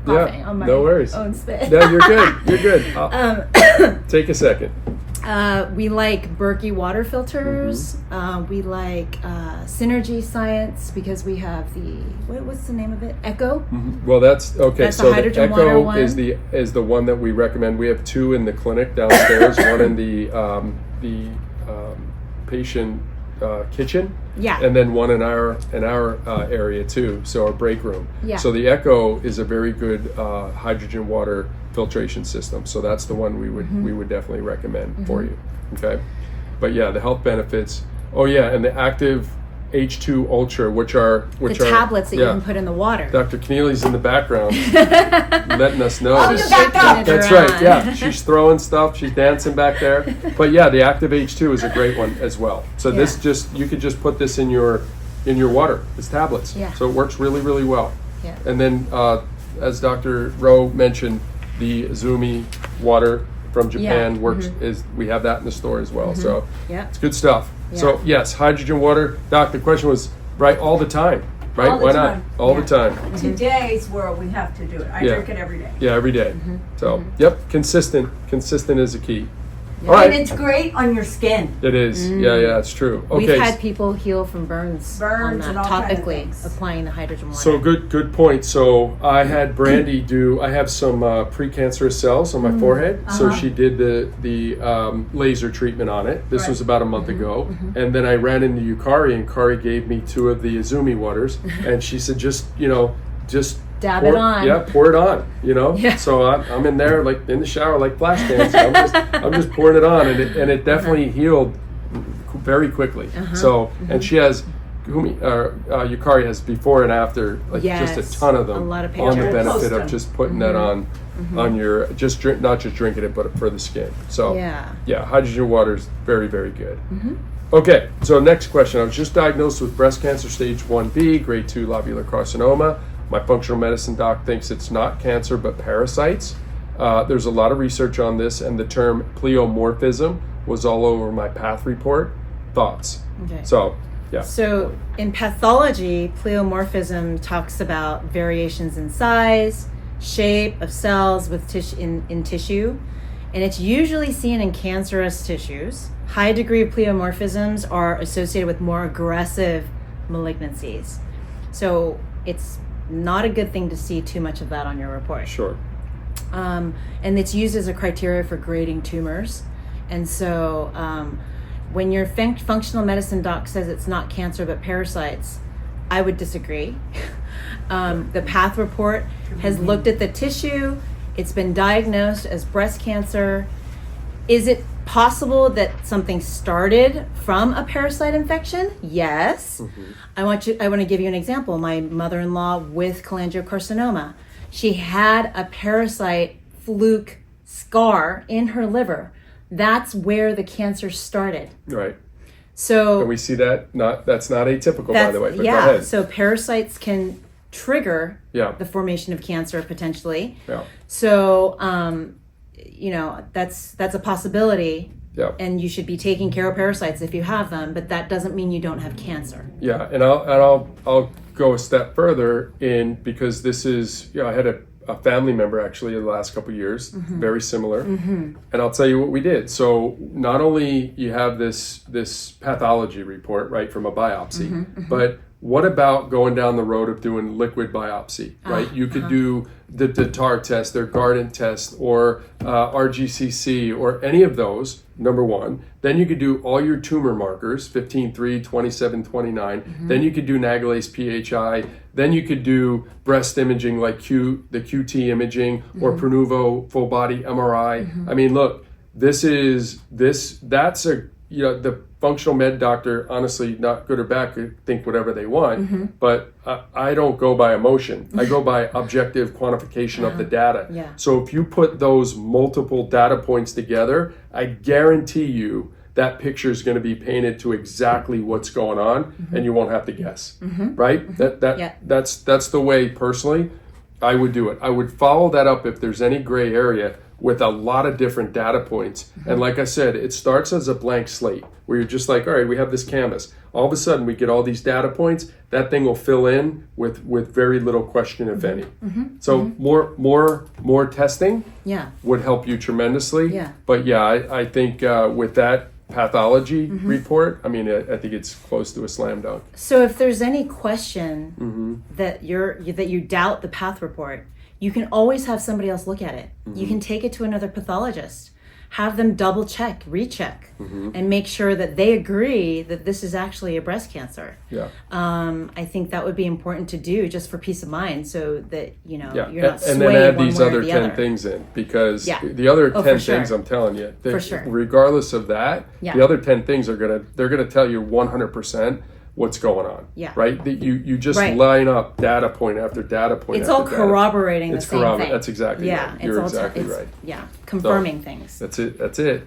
coughing on my no worries. own spit. No, you're good. You're good. Take a second. We like Berkey water filters. We like Synergy Science because we have the, what's the name of it? Echo? Well, that's okay. That's so the hydrogen the water Echo one. is the one that we recommend. We have 2 in the clinic downstairs, one in the patient kitchen, and then one in our area too. So our break room. Yeah. So the Echo is a very good hydrogen water filtration system. So that's the one we would definitely recommend for you. Okay. But yeah, the health benefits. Oh yeah, and the active H2 Ultra, which are the tablets that you can put in the water. Dr. Keneally's in the background letting us know. She's shaking it That's around. right, yeah. She's throwing stuff, she's dancing back there. But yeah, the Active H2 is a great one as well. So this you could just put this in your water, it's tablets. Yeah. So it works really, really well. Yeah. And then as Dr. Rowe mentioned, the Izumi water from Japan works, we have that in the store as well. So it's good stuff. So yes, hydrogen water. Doc, the question was all the time, right? All the Why time. not? All the time. Today's world, we have to do it. I drink it every day. Yeah, every day. So yep, consistent is a key. Yeah. All right. And it's great on your skin. It is. Yeah, it's true. Okay. We've had people heal from burns on that, and all kinds of topically things. applying the hydrogen water. So good point. So I had Brandy I have some precancerous cells on my forehead. So she did the laser treatment on it. This was about a month ago. And then I ran into Yukari, and Kari gave me 2 of the Izumi waters. And she said, just dab pour it on. Yeah, pour it on, Yeah. So I'm in there like in the shower like flash dancing. I'm just pouring it on, and it definitely healed very quickly. So and she has Yukari has before and after, just a ton of them. A lot of on the pictures. benefit of just putting that on your not just drinking it, but for the skin. So yeah, hydrogen water is very, very good. Okay, so next question. I was just diagnosed with breast cancer stage 1B, grade 2 lobular carcinoma. My functional medicine doc thinks it's not cancer but parasites. There's a lot of research on this, and the term pleomorphism was all over my path report. Thoughts? Okay. So, yeah. So in pathology, pleomorphism talks about variations in size, shape of cells with in tissue, and it's usually seen in cancerous tissues. High degree of pleomorphisms are associated with more aggressive malignancies. So it's not a good thing to see too much of that on your report. Sure. And it's used as a criteria for grading tumors. And so when your functional medicine doc says it's not cancer but parasites, I would disagree. The path report has looked at the tissue. It's been diagnosed as breast cancer. Is it possible that something started from a parasite infection? Yes. I want to give you an example. My mother-in-law with cholangiocarcinoma, she had a parasite fluke scar in her liver. That's where the cancer started. Right. So And we see that that's not atypical, by the way. But go yeah. ahead. So parasites can trigger Yeah. the formation of cancer potentially. Yeah. So that's a possibility. Yeah. And you should be taking care of parasites if you have them, but that doesn't mean you don't have cancer. Yeah, and I'll go a step further because this is I had a family member actually in the last couple of years, very similar, and I'll tell you what we did. So not only you have this pathology report right from a biopsy, but what about going down the road of doing liquid biopsy, right? You could do the TAR test, their Guardant test, or RGCC, or any of those, number one. Then you could do all your tumor markers, 15-3, 27-29. Then you could do Nagalase PHI. Then you could do breast imaging like the QT imaging, or Pronuvo full body MRI. I mean, look, that's a the functional med doctor, honestly, not good or bad, could think whatever they want, but I don't go by emotion. I go by objective quantification of the data. Yeah. So if you put those multiple data points together, I guarantee you that picture is going to be painted to exactly what's going on, and you won't have to guess, right? That's the way personally I would do it. I would follow that up if there's any gray area with a lot of different data points. And like I said, it starts as a blank slate where you're just like, all right, we have this canvas. All of a sudden we get all these data points. That thing will fill in with very little question, if any. So more testing would help you tremendously. Yeah. But yeah, I think with that pathology report, I mean, I think it's close to a slam dunk. So if there's any question that you doubt the path report, you can always have somebody else look at it. You can take it to another pathologist, have them double check, recheck, and make sure that they agree that this is actually a breast cancer. Yeah. I think that would be important to do just for peace of mind, so that you're not swayed and then add one these way or other the 10 other. things in, because Yeah. the other 10 for sure. things, I'm telling you, For sure. regardless of that, Yeah. the other 10 things they're gonna tell you 100% what's going on. Yeah. Right? That you just Right. line up data point after data point. It's after all data. corroborating the It's same corroborate- thing. that's exactly yeah, right. You're exactly right. Yeah, confirming things. That's it.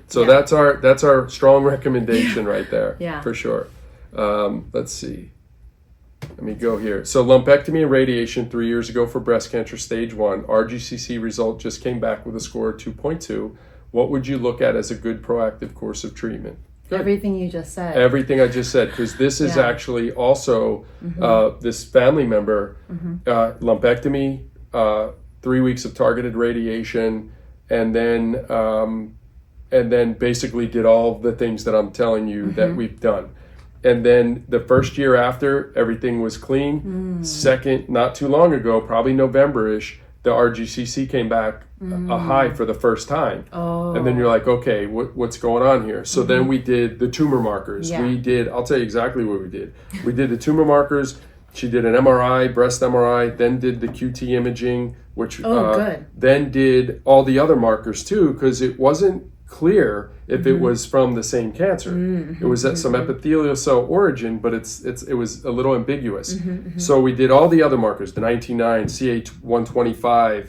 So Yeah. that's our strong recommendation right there. Yeah. For sure. Let's see. Let me go here. So lumpectomy and radiation 3 years ago for breast cancer stage 1. RGCC result just came back with a score of 2.2. What would you look at as a good proactive course of treatment? Good. Everything you just said. Everything I just said, because this is Yeah. actually also this family member, lumpectomy, 3 weeks of targeted radiation, and then basically did all the things that I'm telling you that we've done. And then the first year after, everything was clean. Second, not too long ago, probably November-ish, the RGCC came back a high for the first time. Oh. And then you're like, okay, what's going on here? So then we did the tumor markers. Yeah. I'll tell you exactly what we did. We did the tumor markers. She did an MRI, breast MRI, then did the QT imaging, which good. then did all the other markers too, because it wasn't clear if it was from the same cancer. It was at some epithelial cell origin, but it was a little ambiguous. So we did all the other markers, the 19.9, CH125.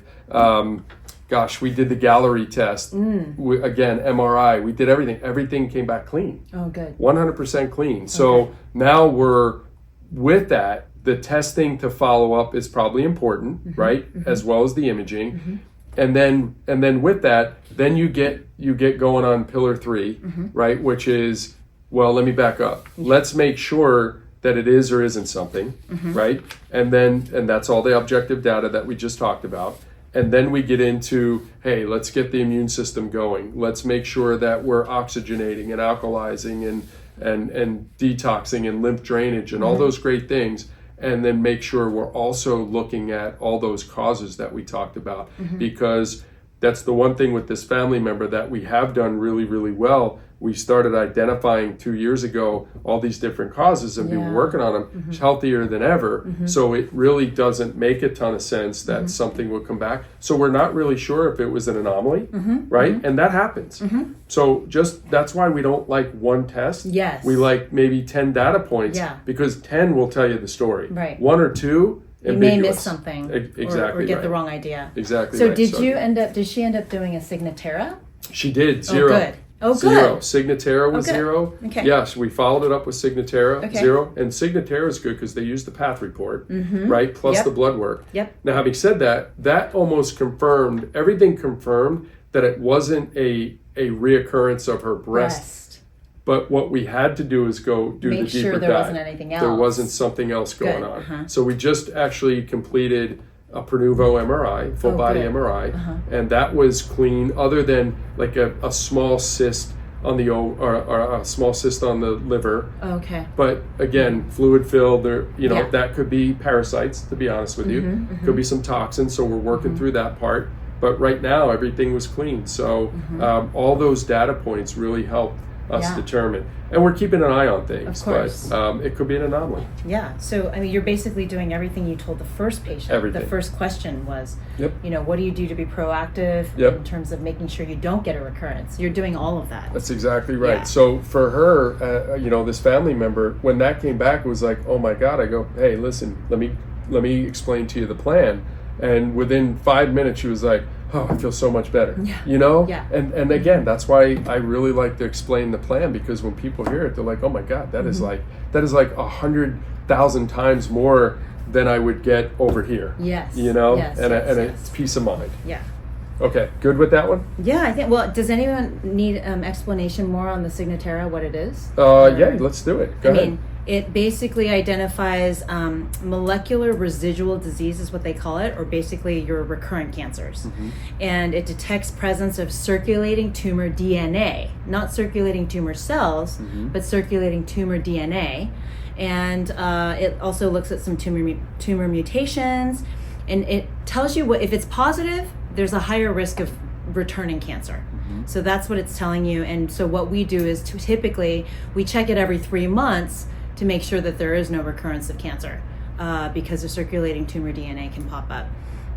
We did the Gallery test. Again, MRI. We did everything. Everything came back clean. Oh, good. 100% clean. So now we're with that. The testing to follow up is probably important, right? As well as the imaging. And then with that, then you get going on pillar 3, right? Which is, well, let me back up. Let's make sure that it is or isn't something, right? And that's all the objective data that we just talked about. And then we get into, hey, let's get the immune system going. Let's make sure that we're oxygenating and alkalizing and detoxing and lymph drainage and all those great things. And then make sure we're also looking at all those causes that we talked about, because that's the one thing with this family member that we have done really, really well. We started identifying 2 years ago all these different causes and been working on them healthier than ever. So it really doesn't make a ton of sense that something would come back. So we're not really sure if it was an anomaly, right? And that happens. So that's why we don't like one test. Yes. We like maybe 10 data points, Yeah. because 10 will tell you the story. Right. 1 or 2, You ambiguous. may miss something, Exactly or get right. the wrong idea. Exactly So right. did she end up doing a Signatera? She did. 0. Oh, good. Oh, good. 0. Signatera was Oh, good. 0. Okay. Yes, we followed it up with Signatera, Okay. 0. And Signatera is good because they use the path report, right? Plus Yep. the blood work. Yep. Now, having said that, that almost confirmed, everything confirmed that it wasn't a reoccurrence of her breast. But what we had to do is go do Make the deeper sure there dive. wasn't anything There else. wasn't something else going Good. on. So we just actually completed a Pernuvo MRI, full body good. MRI, and that was clean, other than like a small cyst on the or a small cyst on the liver. Okay. But again, fluid filled. There, Yeah. that could be parasites. To be honest with you, could be some toxins. So we're working through that part. But right now, everything was clean. So all those data points really helped us Yeah. determine. And we're keeping an eye on things, Of course. but it could be an anomaly. Yeah. So, I mean, you're basically doing everything you told the first patient. Everything. The first question was, Yep. what do you do to be proactive Yep. in terms of making sure you don't get a recurrence? You're doing all of that. That's exactly right. Yeah. So for her, this family member, when that came back, it was like, oh my God. I go, hey, listen, let me explain to you the plan. And within 5 minutes, she was like, oh, I feel so much better. Yeah. Yeah. Yeah. And again, that's why I really like to explain the plan, because when people hear it, they're like, oh my God, that is like 100,000 times more than I would get over here. Yes. And Yes. it's peace of mind. Yeah. Okay, good with that one? Yeah, I think. Well, does anyone need explanation more on the Signatera, what it is? Yeah, let's do it. Go ahead. It basically identifies molecular residual disease, is what they call it, or basically your recurrent cancers. Mm-hmm. And it detects presence of circulating tumor DNA, not circulating tumor cells, Mm-hmm. but circulating tumor DNA. And it also looks at some tumor mutations, and it tells you if it's positive, there's a higher risk of returning cancer. Mm-hmm. So that's what it's telling you. And so what we do is typically we check it every 3 months to make sure that there is no recurrence of cancer, because the circulating tumor DNA can pop up.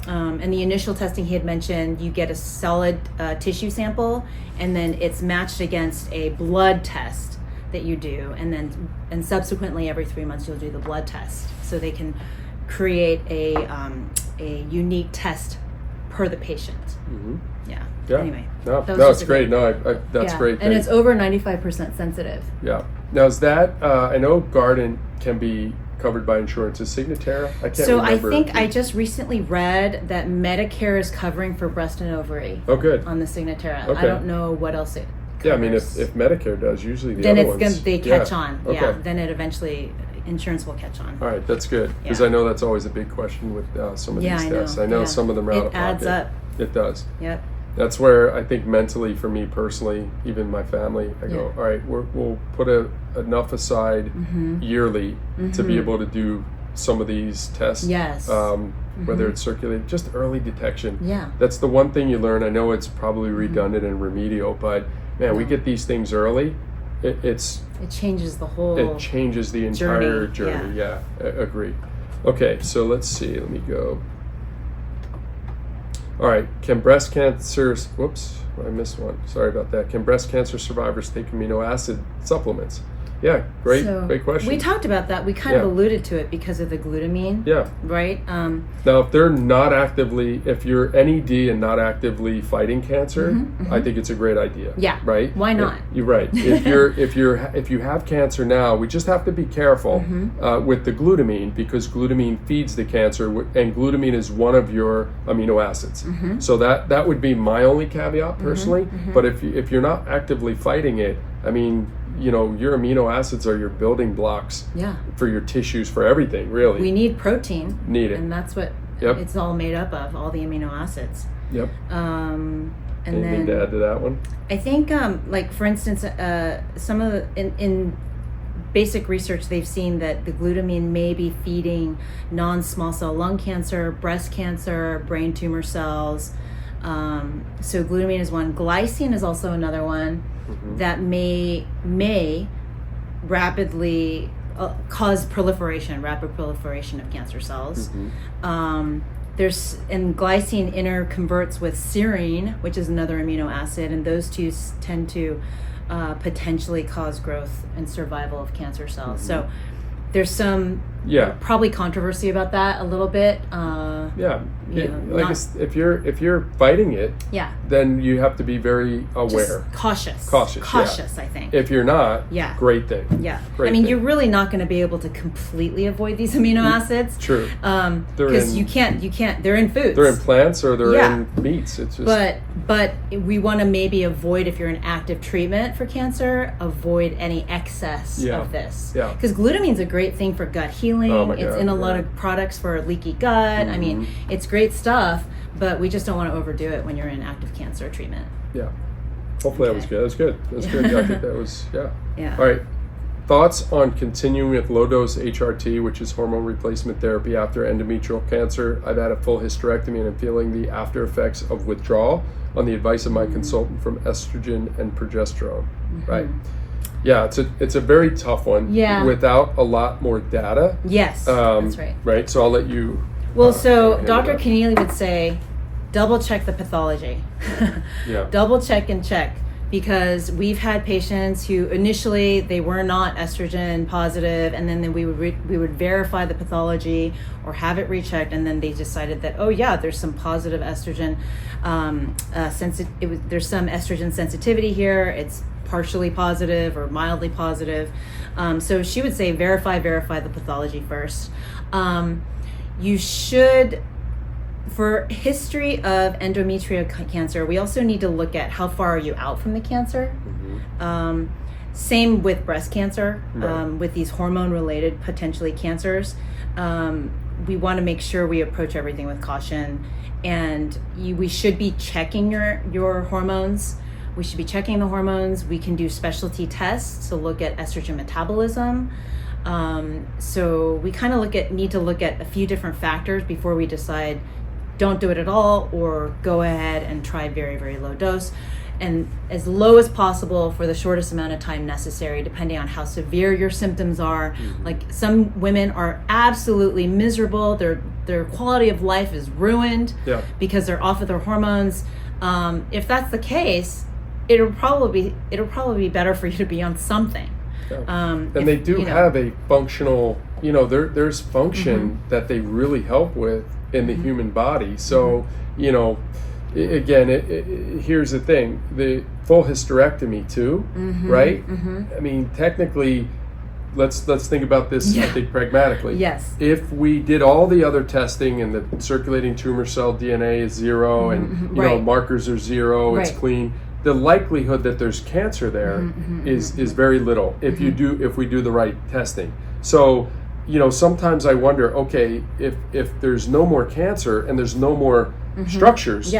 And the initial testing he had mentioned, you get a solid tissue sample, and then it's matched against a blood test that you do, and subsequently every 3 months you'll do the blood test, so they can create a unique test per the patient. Mm-hmm. Yeah. Yeah. Anyway. No, that was just it's a great. No, that's yeah. great. And it's over 95% sensitive. Yeah. Now, is that, I know Garden can be covered by insurance. Is Signatera? I can't So remember. I think I just recently read that Medicare is covering for breast and ovary Oh, good. on the Signatera. Okay. I don't know what else it covers. Yeah, I mean, if Medicare does, usually the then other it's ones. they catch yeah. on. Okay. Yeah. Then it eventually, insurance will catch on. All right, that's good. Because Yeah. I know that's always a big question with some of Yeah, these I know. tests. I know Yeah. some of them are out of It adds pocket. up. It does. Yep. That's where I think mentally, for me personally, even my family, I go, Yeah. all right, we'll put enough aside yearly to be able to do some of these tests. Yes. Whether it's circulating, just early detection. Yeah. That's the one thing you learn. I know it's probably redundant and remedial, but man, we get these things early. It changes the whole. changes the entire Journey, journey. Yeah, agree. Okay, so let's see. Let me go. All right. Can breast cancer? Whoops, I missed one. Sorry about that. Can breast cancer survivors take amino acid supplements? Yeah, great question. We talked about that. We kind of alluded to it because of the glutamine. Yeah. Right. Now, if they're not actively, if you're NED and not actively fighting cancer, I think it's a great idea. Yeah. Right. Why not? You're right. If you have cancer now, we just have to be careful with the glutamine, because glutamine feeds the cancer, and glutamine is one of your amino acids. So that would be my only caveat personally. But if you're not actively fighting it, I mean, your amino acids are your building blocks for your tissues, for everything, really. We need protein. Need it. And that's what Yep. it's all made up of, all the amino acids. Yep. And Anything then to add to that one? I think, like for instance, some of in basic research, they've seen that the glutamine may be feeding non-small cell lung cancer, breast cancer, brain tumor cells. So glutamine is one. Glycine is also another one that may rapidly cause rapid proliferation of cancer cells. And glycine interconverts with serine, which is another amino acid, and those two tend to potentially cause growth and survival of cancer cells. So there's some probably controversy about that a little bit. If you're fighting it, then you have to be very aware. Just cautious, I think. If you're not, great thing. Great thing. You're really not going to be able to completely avoid these amino acids. True. Because you can't. They're in foods. They're in plants or they're in meats. It's just. But we want to maybe avoid, if you're in active treatment for cancer, avoid any excess of this. Yeah. Because glutamine's a great thing for gut healing. Oh my It's God, in a lot of products for leaky gut. I mean, it's great stuff, but we just don't want to overdo it when you're in active cancer treatment. Yeah. Hopefully that was good. That was good. I think that was, yeah. Yeah. All right. thoughts on continuing with low-dose HRT, which is hormone replacement therapy after endometrial cancer? I've had a full hysterectomy and I'm feeling the after effects of withdrawal on the advice of my consultant from estrogen and progesterone. Right? Yeah, it's a very tough one. Yeah. Without a lot more data. Yes, that's right. Right. So I'll let you. Well, so handle Dr. that. Keneally would say, double check the pathology. Yeah. Double check and check, because we've had patients who initially they were not estrogen positive, and then we would verify the pathology or have it rechecked, and then they decided that, oh yeah, there's some positive estrogen there's some estrogen sensitivity here. It's partially positive or mildly positive. So she would say verify the pathology first. You should, for history of endometrial cancer, we also need to look at how far are you out from the cancer. Same with breast cancer, with these hormone-related potentially cancers. We want to make sure we approach everything with caution, and we should be checking your hormones. We should be checking the hormones. We can do specialty tests to look at estrogen metabolism. So we kind of need to look at a few different factors before we decide don't do it at all, or go ahead and try very, very low dose, and as low as possible for the shortest amount of time necessary, depending on how severe your symptoms are. Like, some women are absolutely miserable. Their quality of life is ruined because they're off of their hormones. If that's the case, it'll probably be better for you to be on something. And they do have a functional, there's function that they really help with in the human body. So, again, here's the thing, the full hysterectomy too, right? I mean, technically, let's think about this, I think, pragmatically. Yes. If we did all the other testing and the circulating tumor cell DNA is zero and, markers are zero, it's clean, the likelihood that there's cancer there is very little if we do the right testing. So, sometimes I wonder, okay, if there's no more cancer and there's no more structures,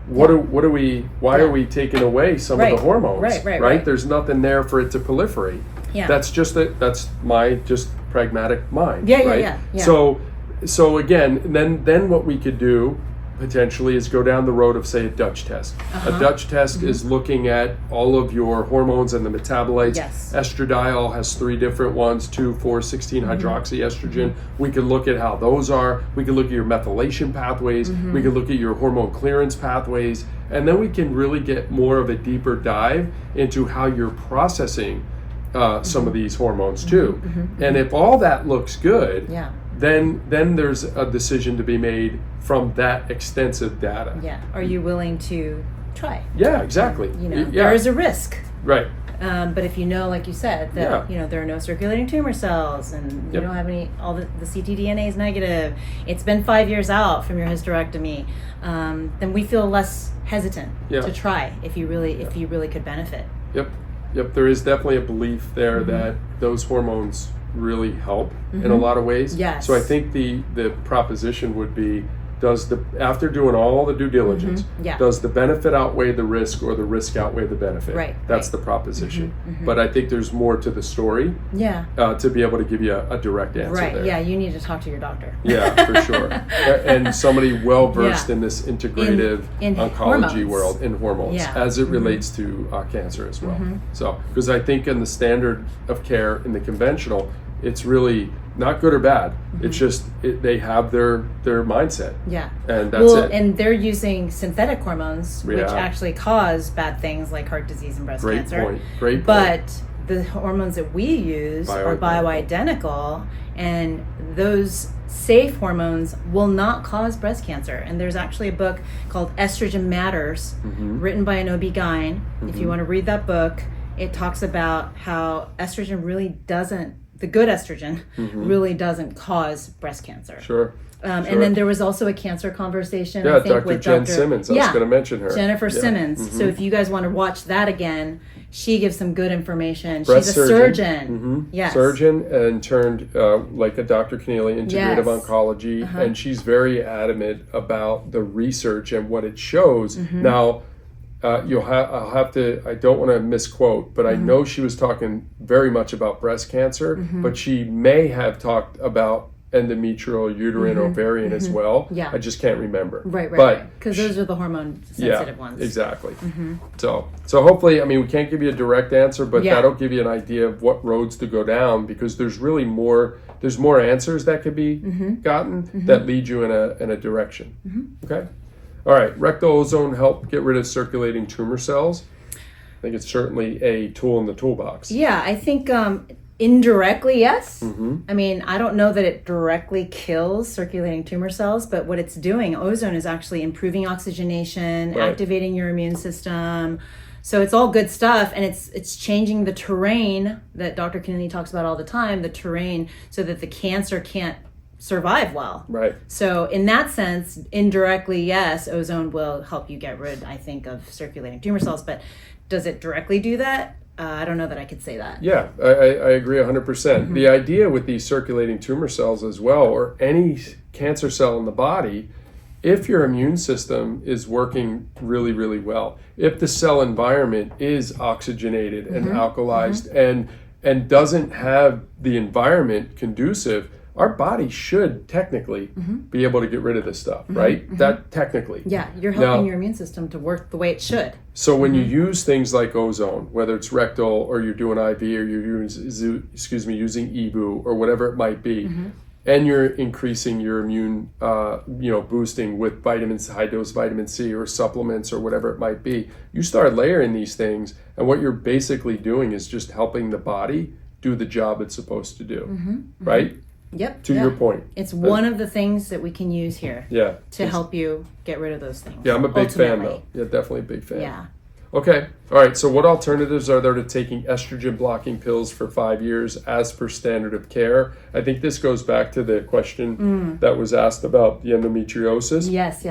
why are we taking away some of the hormones? Right. There's nothing there for it to proliferate. Yeah. That's my just pragmatic mind. Yeah. So again, then what we could do potentially is go down the road of, say, a Dutch test. A Dutch test is looking at all of your hormones and the metabolites. Yes. Estradiol has 3 different ones, 2, 4, 16 hydroxyestrogen. We can look at how those are. We can look at your methylation pathways. We can look at your hormone clearance pathways. And then we can really get more of a deeper dive into how you're processing some of these hormones too. And if all that looks good, then there's a decision to be made from that extensive data. Yeah. Are you willing to try? Yeah, exactly. There is a risk. Right. But if like you said, that there are no circulating tumor cells, and you don't have all the ctDNA is negative, it's been 5 years out from your hysterectomy, then we feel less hesitant to try if you really could benefit. Yep. There is definitely a belief there that those hormones really help in a lot of ways. Yes. So I think the proposition would be, after doing all the due diligence, does the benefit outweigh the risk, or the risk outweigh the benefit? Right. That's the proposition. But I think there's more to the story. To be able to give you a direct answer. Right. There. Yeah. You need to talk to your doctor. Yeah, for sure. And somebody well versed in this integrative in oncology hormones. world, in hormones, as it relates to cancer as well. So, because I think in the standard of care, in the conventional, it's really not good or bad. It's just they have their mindset. Yeah. And that's it. And they're using synthetic hormones, which actually cause bad things like heart disease and breast cancer. Great point. But the hormones that we use are bioidentical, and those safe hormones will not cause breast cancer. And there's actually a book called Estrogen Matters, written by an OB-GYN. If you want to read that book, it talks about how estrogen really doesn't, the good estrogen really doesn't cause breast cancer. Sure. And then there was also a cancer conversation, I think, Dr. with Jen Simmons. I was going to mention her. Jennifer Simmons. So if you guys want to watch that again, she gives some good information. Breast She's a surgeon. Yes. Surgeon, and turned like a Dr. Keneally, integrative oncology, and she's very adamant about the research and what it shows. Now, I'll have to, I don't want to misquote, but I know she was talking very much about breast cancer, but she may have talked about endometrial, uterine, ovarian as well. Yeah. I just can't remember. Right. But Because those are the hormone sensitive ones. Exactly. So hopefully, I mean, we can't give you a direct answer, but that'll give you an idea of what roads to go down, because there's really more answers that could be gotten that lead you in a direction. Okay. All right. Rectal ozone help get rid of circulating tumor cells. I think it's certainly a tool in the toolbox. Yeah, I think indirectly, yes. I mean, I don't know that it directly kills circulating tumor cells, but what it's doing, ozone is actually improving oxygenation, activating your immune system. So it's all good stuff, and it's changing the terrain that Dr. Kennedy talks about all the time, the terrain, so that the cancer can't survive well. Right. So in that sense, indirectly, yes, ozone will help you get rid, I think, of circulating tumor cells, but does it directly do that? I don't know that I could say that. Yeah, I agree 100%. The idea with these circulating tumor cells as well, or any cancer cell in the body, if your immune system is working really, really well, if the cell environment is oxygenated and alkalized and doesn't have the environment conducive, our body should technically be able to get rid of this stuff, right? That technically. Yeah, you're helping your immune system to work the way it should. So when you use things like ozone, whether it's rectal or you're doing IV or you're using EBU or whatever it might be, and you're increasing your immune, boosting with vitamins, high dose vitamin C or supplements or whatever it might be, you start layering these things, and what you're basically doing is just helping the body do the job it's supposed to do, right? Yep. To your point. It's one of the things that we can use here to help you get rid of those things. Yeah, I'm a big fan though. Yeah, definitely a big fan. Yeah. Okay. All right. So what alternatives are there to taking estrogen blocking pills for 5 years as per standard of care? I think this goes back to the question that was asked about the endometriosis. Yes.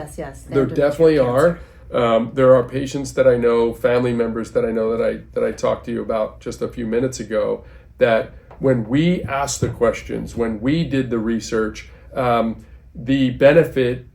There definitely are. There are patients that I know, family members that I know that I talked to you about just a few minutes ago, that when we asked the questions, when we did the research, the benefit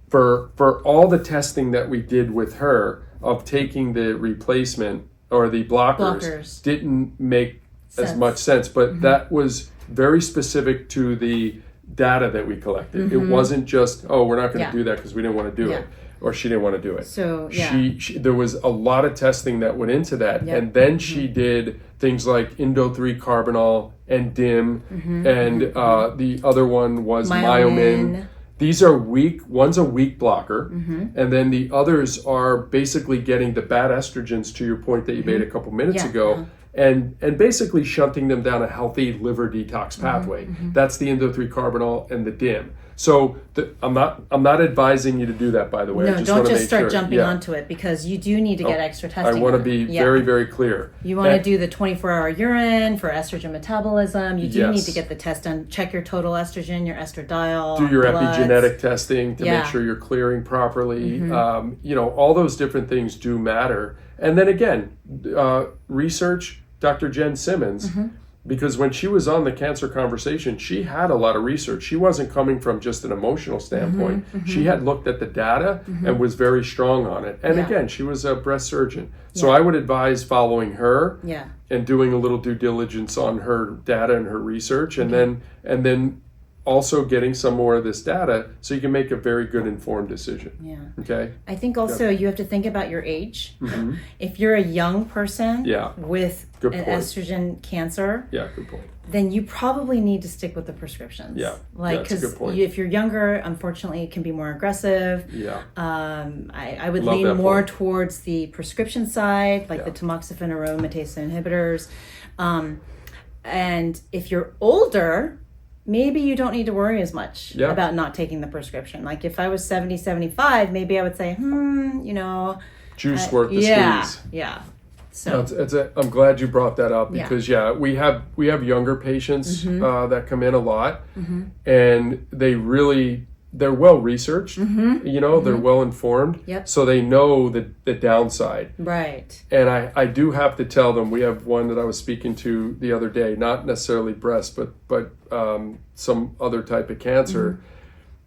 for all the testing that we did with her of taking the replacement or the blockers. Didn't make as much sense. But that was very specific to the data that we collected. It wasn't just, we're not going to do that because we didn't want to do it. Or she didn't want to do it. So she there was a lot of testing that went into that, and then she did things like Indo-3 carbinol and DIM, and the other one was Myomin. These are one's a weak blocker, and then the others are basically getting the bad estrogens, to your point that you made a couple minutes ago, and basically shunting them down a healthy liver detox pathway. That's the Indo-3 carbinol and the DIM. So I'm not advising you to do that, by the way. No, I just don't want to just make start sure. jumping onto it, because you do need to get extra testing. I want to be very, very clear. You want to do the 24-hour urine for estrogen metabolism. You do need to get the test done. Check your total estrogen, your estradiol. Do your epigenetic testing to make sure you're clearing properly. All those different things do matter. And then again, research Dr. Jen Simmons. Because when she was on the Cancer Conversation, she had a lot of research. She wasn't coming from just an emotional standpoint. She had looked at the data and was very strong on it. And again, she was a breast surgeon. So I would advise following her and doing a little due diligence on her data and her research, and then also getting some more of this data so you can make a very good informed decision. Okay. I think also you have to think about your age. If you're a young person with an estrogen cancer, good point. then you probably need to stick with the prescriptions. Because if you're younger, unfortunately, it can be more aggressive. I would lean more towards the prescription side, like the tamoxifen or aromatase inhibitors. And if you're older, maybe you don't need to worry as much about not taking the prescription. Like if I was 70, 75, maybe I would say, juice worth the squeeze. So I'm glad you brought that up, because we have younger patients that come in a lot, and they're well researched, they're well informed, so they know the downside. Right. And I do have to tell them, we have one that I was speaking to the other day, not necessarily breast, but some other type of cancer.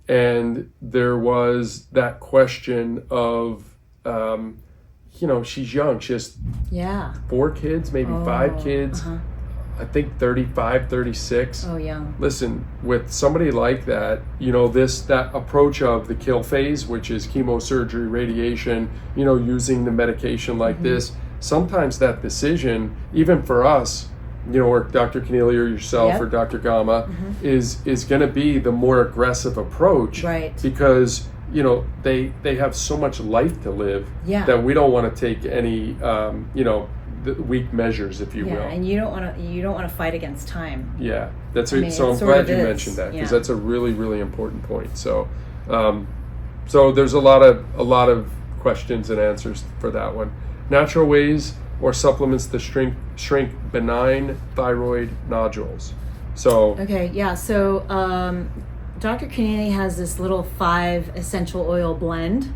And there was that question of, she's young. She has Yeah. 4 kids, maybe 5 kids. Uh-huh. I think 35, 36. Oh, young. Listen, with somebody like that, that approach of the kill phase, which is chemosurgery, radiation, using the medication like this, sometimes that decision, even for us, or Dr. Keneally or yourself or Dr. Gama, is going to be the more aggressive approach. Right. Because, they have so much life to live that we don't want to take any, the weak measures, if you will. And you don't want to fight against time. Yeah, that's so I'm glad you mentioned that, because that's a really, really important point. So, so there's a lot of questions and answers for that one. Natural ways or supplements to shrink benign thyroid nodules. So So Dr. Keneally has this little 5 essential oil blend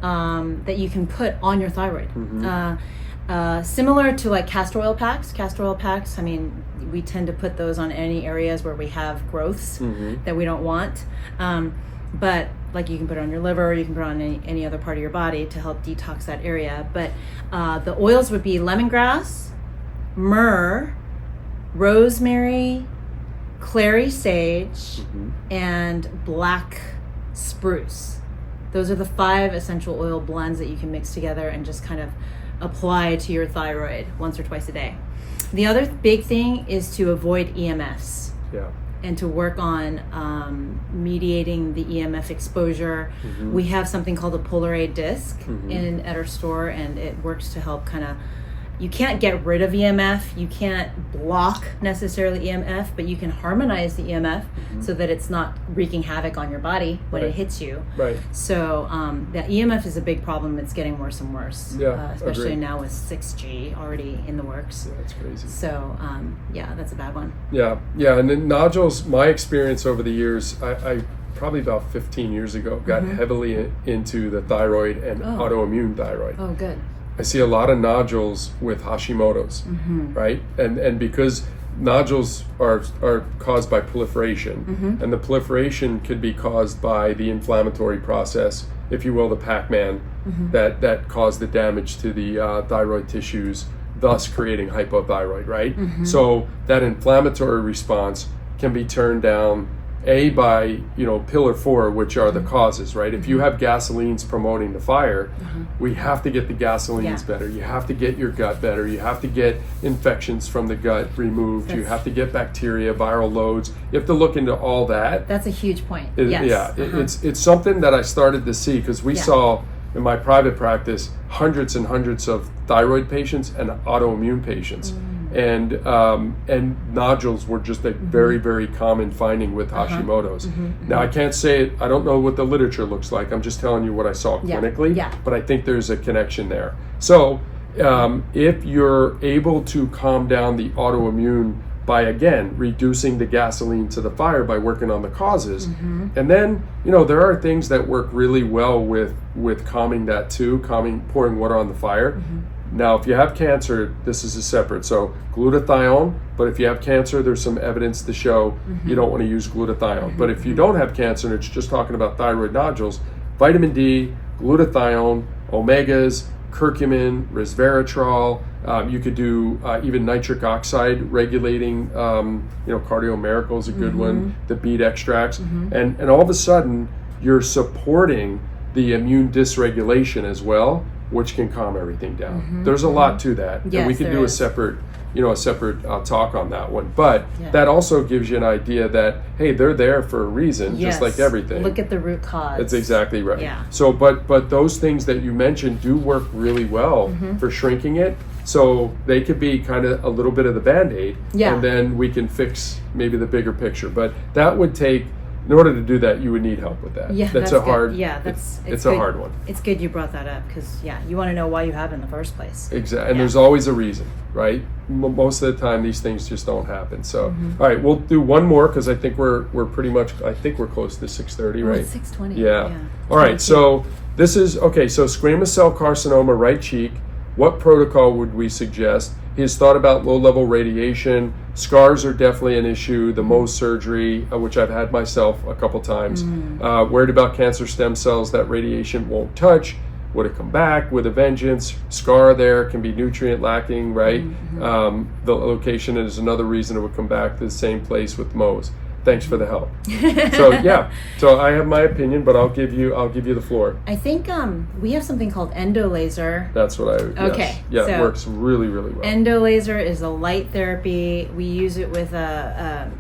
that you can put on your thyroid. Similar to like castor oil packs. I mean, we tend to put those on any areas where we have growths that we don't want. But like you can put it on your liver, you can put it on any other part of your body to help detox that area. But the oils would be lemongrass, myrrh, rosemary, clary sage, and black spruce. Those are the 5 essential oil blends that you can mix together and just kind of apply to your thyroid once or twice a day. The other big thing is to avoid EMFs. Yeah. And to work on mediating the EMF exposure. We have something called a Polarade disc at our store, and it works to help you can't get rid of EMF, you can't block necessarily EMF, but you can harmonize the EMF so that it's not wreaking havoc on your body when it hits you. Right. So that EMF is a big problem. It's getting worse and worse, especially now with 6G already in the works. Yeah, that's crazy. So that's a bad one. Yeah, and then nodules, my experience over the years, I probably about 15 years ago got heavily into the thyroid and autoimmune thyroid. Oh, good. I see a lot of nodules with Hashimoto's, right? And because nodules are caused by proliferation, and the proliferation could be caused by the inflammatory process, if you will, the Pac-Man, that caused the damage to the thyroid tissues, thus creating hypothyroid, right? So that inflammatory response can be turned down by pillar 4, which are the causes, right? If you have gasolines promoting the fire, we have to get the gasolines better. You have to get your gut better. You have to get infections from the gut removed. You have to get bacteria, viral loads. You have to look into all that. That's a huge point. It's something that I started to see, because we saw in my private practice hundreds and hundreds of thyroid patients and autoimmune patients. And nodules were just a very, very common finding with Hashimoto's. Now, I can't say it, I don't know what the literature looks like. I'm just telling you what I saw clinically, but I think there's a connection there. So if you're able to calm down the autoimmune by, again, reducing the gasoline to the fire by working on the causes, and then, there are things that work really well with calming that too, pouring water on the fire. Now, if you have cancer, this is a separate. So glutathione, but if you have cancer, there's some evidence to show you don't want to use glutathione. But if you don't have cancer, and it's just talking about thyroid nodules, vitamin D, glutathione, omegas, curcumin, resveratrol. You could do even nitric oxide regulating, Cardio Miracle is a good one, the beet extracts. And all of a sudden, you're supporting the immune dysregulation as well, which can calm everything down. There's a lot to that, and we can do a separate talk on that one. But that also gives you an idea that, hey, they're there for a reason, just like everything. Look at the root cause. That's exactly right. Yeah. So, but those things that you mentioned do work really well for shrinking it. So they could be kind of a little bit of the Band-Aid, and then we can fix maybe the bigger picture. But that would take, in order to do that, you would need help with that. Yeah, that's a hard. Yeah, it's a hard one. It's good you brought that up, because you want to know why you have it in the first place. Exactly, and there's always a reason, right? Most of the time, these things just don't happen. So, all right, we'll do one more, because I think we're pretty much. I think we're close to 6:30, right? It's 6:20. Yeah. All right. So this is okay. So squamous cell carcinoma, right cheek. What protocol would we suggest? He has thought about low-level radiation. Scars are definitely an issue. The Mohs surgery, which I've had myself a couple times. Worried about cancer stem cells that radiation won't touch. would it come back with a vengeance? Scar there can be nutrient lacking, right? The location is another reason it would come back to the same place with Mohs. Thanks for the help. So yeah, so I have my opinion, but I'll give you the floor. I think we have something called endolaser. That's what I. Okay. Yes. Yeah, so it works really, really well. Endolaser is a light therapy. We use it with a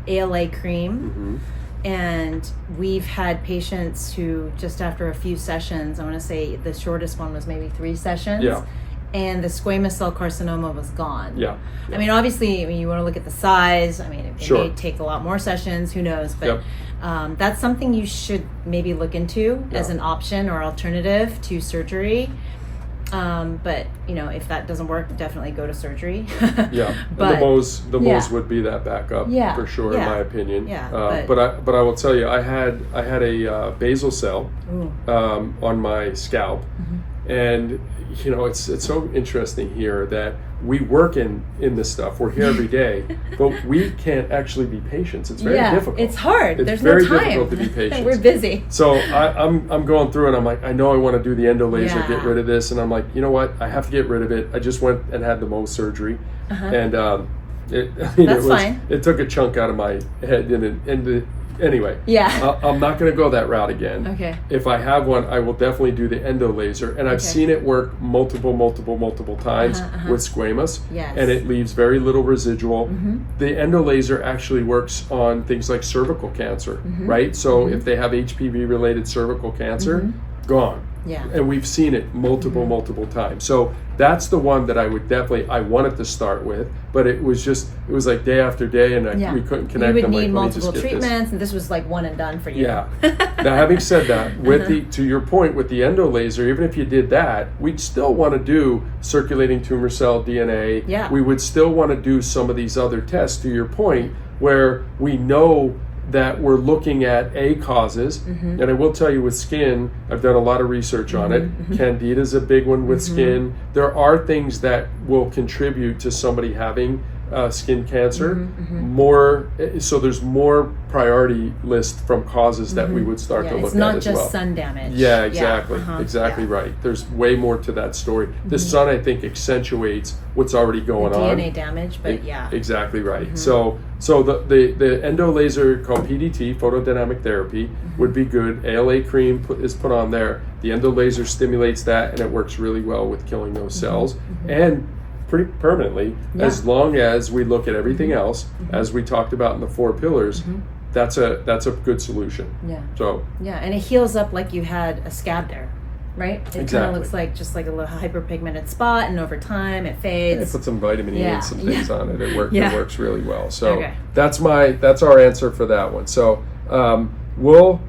ALA cream. And we've had patients who just after a few sessions, I want to say the shortest one was maybe 3 sessions. Yeah. And the squamous cell carcinoma was gone. Yeah. I mean, obviously, you want to look at the size. I mean, it may take a lot more sessions. Who knows? But that's something you should maybe look into as an option or alternative to surgery. But if that doesn't work, definitely go to surgery. Yeah, but and the Mohs would be that backup for sure, in my opinion. Yeah, but I will tell you, I had a basal cell on my scalp, and it's so interesting here that we work in this stuff. We're here every day, but we can't actually be patients. It's very difficult. It's hard. It's There's very no time. difficult to be patient. We're busy. So I'm going through and I'm like, I know I want to do the endo laser, get rid of this, and I'm like, you know what? I have to get rid of it. I just went and had the Mohs surgery, and it took a chunk out of my head, anyway. Yeah. I'm not going to go that route again. Okay. If I have one, I will definitely do the endo laser, and I've seen it work multiple times with squamous, and it leaves very little residual. The endo laser actually works on things like cervical cancer, right? So if they have HPV-related cervical cancer, gone. Yeah. And we've seen it multiple times. So that's the one that I wanted to start with, but it was like day after day, and we couldn't connect. You would need multiple treatments, and this was like one and done for you. Yeah. Now, having said that, to your point with the endo laser, even if you did that, we'd still want to do circulating tumor cell DNA. Yeah. We would still want to do some of these other tests, to your point, where we know that we're looking at causes. And I will tell you, with skin, I've done a lot of research on it. Candida's a big one with skin. There are things that will contribute to somebody having skin cancer. So there's more priority list from causes that we would start to look at as well. It's not just sun damage. Yeah, exactly. Exactly right. There's way more to that story. The sun, I think, accentuates what's already going on. DNA damage, but Exactly right. So the endo laser called PDT, photodynamic therapy, would be good. ALA cream is put on there. The endo laser stimulates that, and it works really well with killing those cells. And pretty permanently, as long as we look at everything else, as we talked about in the 4 pillars, that's a good solution. Yeah. So and it heals up like you had a scab there, right? It kind of looks like just like a little hyperpigmented spot, and over time it fades. Put some vitamin E and some things on it. It works really well. So that's our answer for that one. So we'll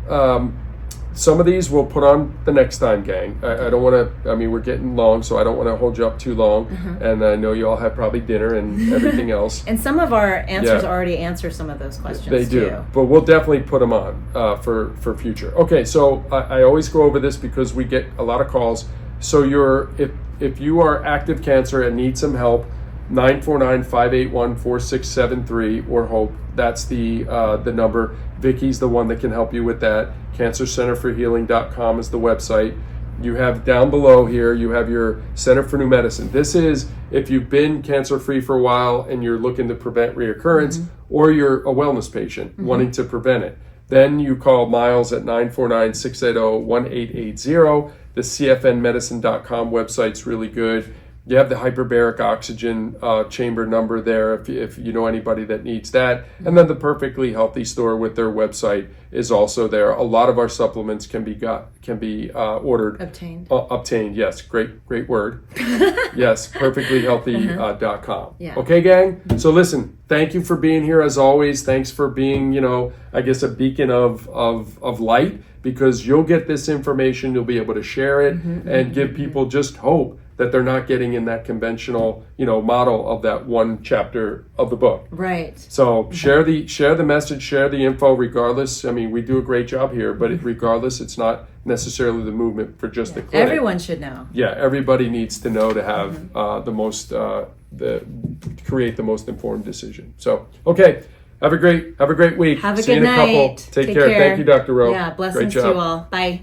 some of these we'll put on the next time, gang. I don't want to, we're getting long, so I don't want to hold you up too long. And I know you all have probably dinner and everything else. And some of our answers already answer some of those questions. They do, but we'll definitely put them on for future. Okay, so I always go over this because we get a lot of calls. So if you are active cancer and need some help, 949-581-4673 or HOPE. That's the number. Vicky's the one that can help you with that. CancerCenterForHealing.com is the website. You have down below here, you have your Center for New Medicine. This is if you've been cancer-free for a while and you're looking to prevent reoccurrence, or you're a wellness patient wanting to prevent it. Then you call Miles at 949-680-1880. The CFNmedicine.com website's really good. You have the hyperbaric oxygen chamber number there if you know anybody that needs that. And then the Perfectly Healthy store with their website is also there. A lot of our supplements can be ordered. Obtained, yes. Great word. Yes, perfectlyhealthy.com. Okay, gang? So listen, thank you for being here as always. Thanks for being, I guess a beacon of light, because you'll get this information, you'll be able to share it and give people just hope that they're not getting in that conventional, model of that one chapter of the book. Right. So share the message, share the info regardless. We do a great job here, but regardless, it's not necessarily the movement for just the clinic. Everyone should know. Yeah, everybody needs to know to have create the most informed decision. So, okay. Have a great week. Have a See good you in a night. couple. Take care. Thank you, Dr. Rowe. Yeah, blessings to you all. Bye.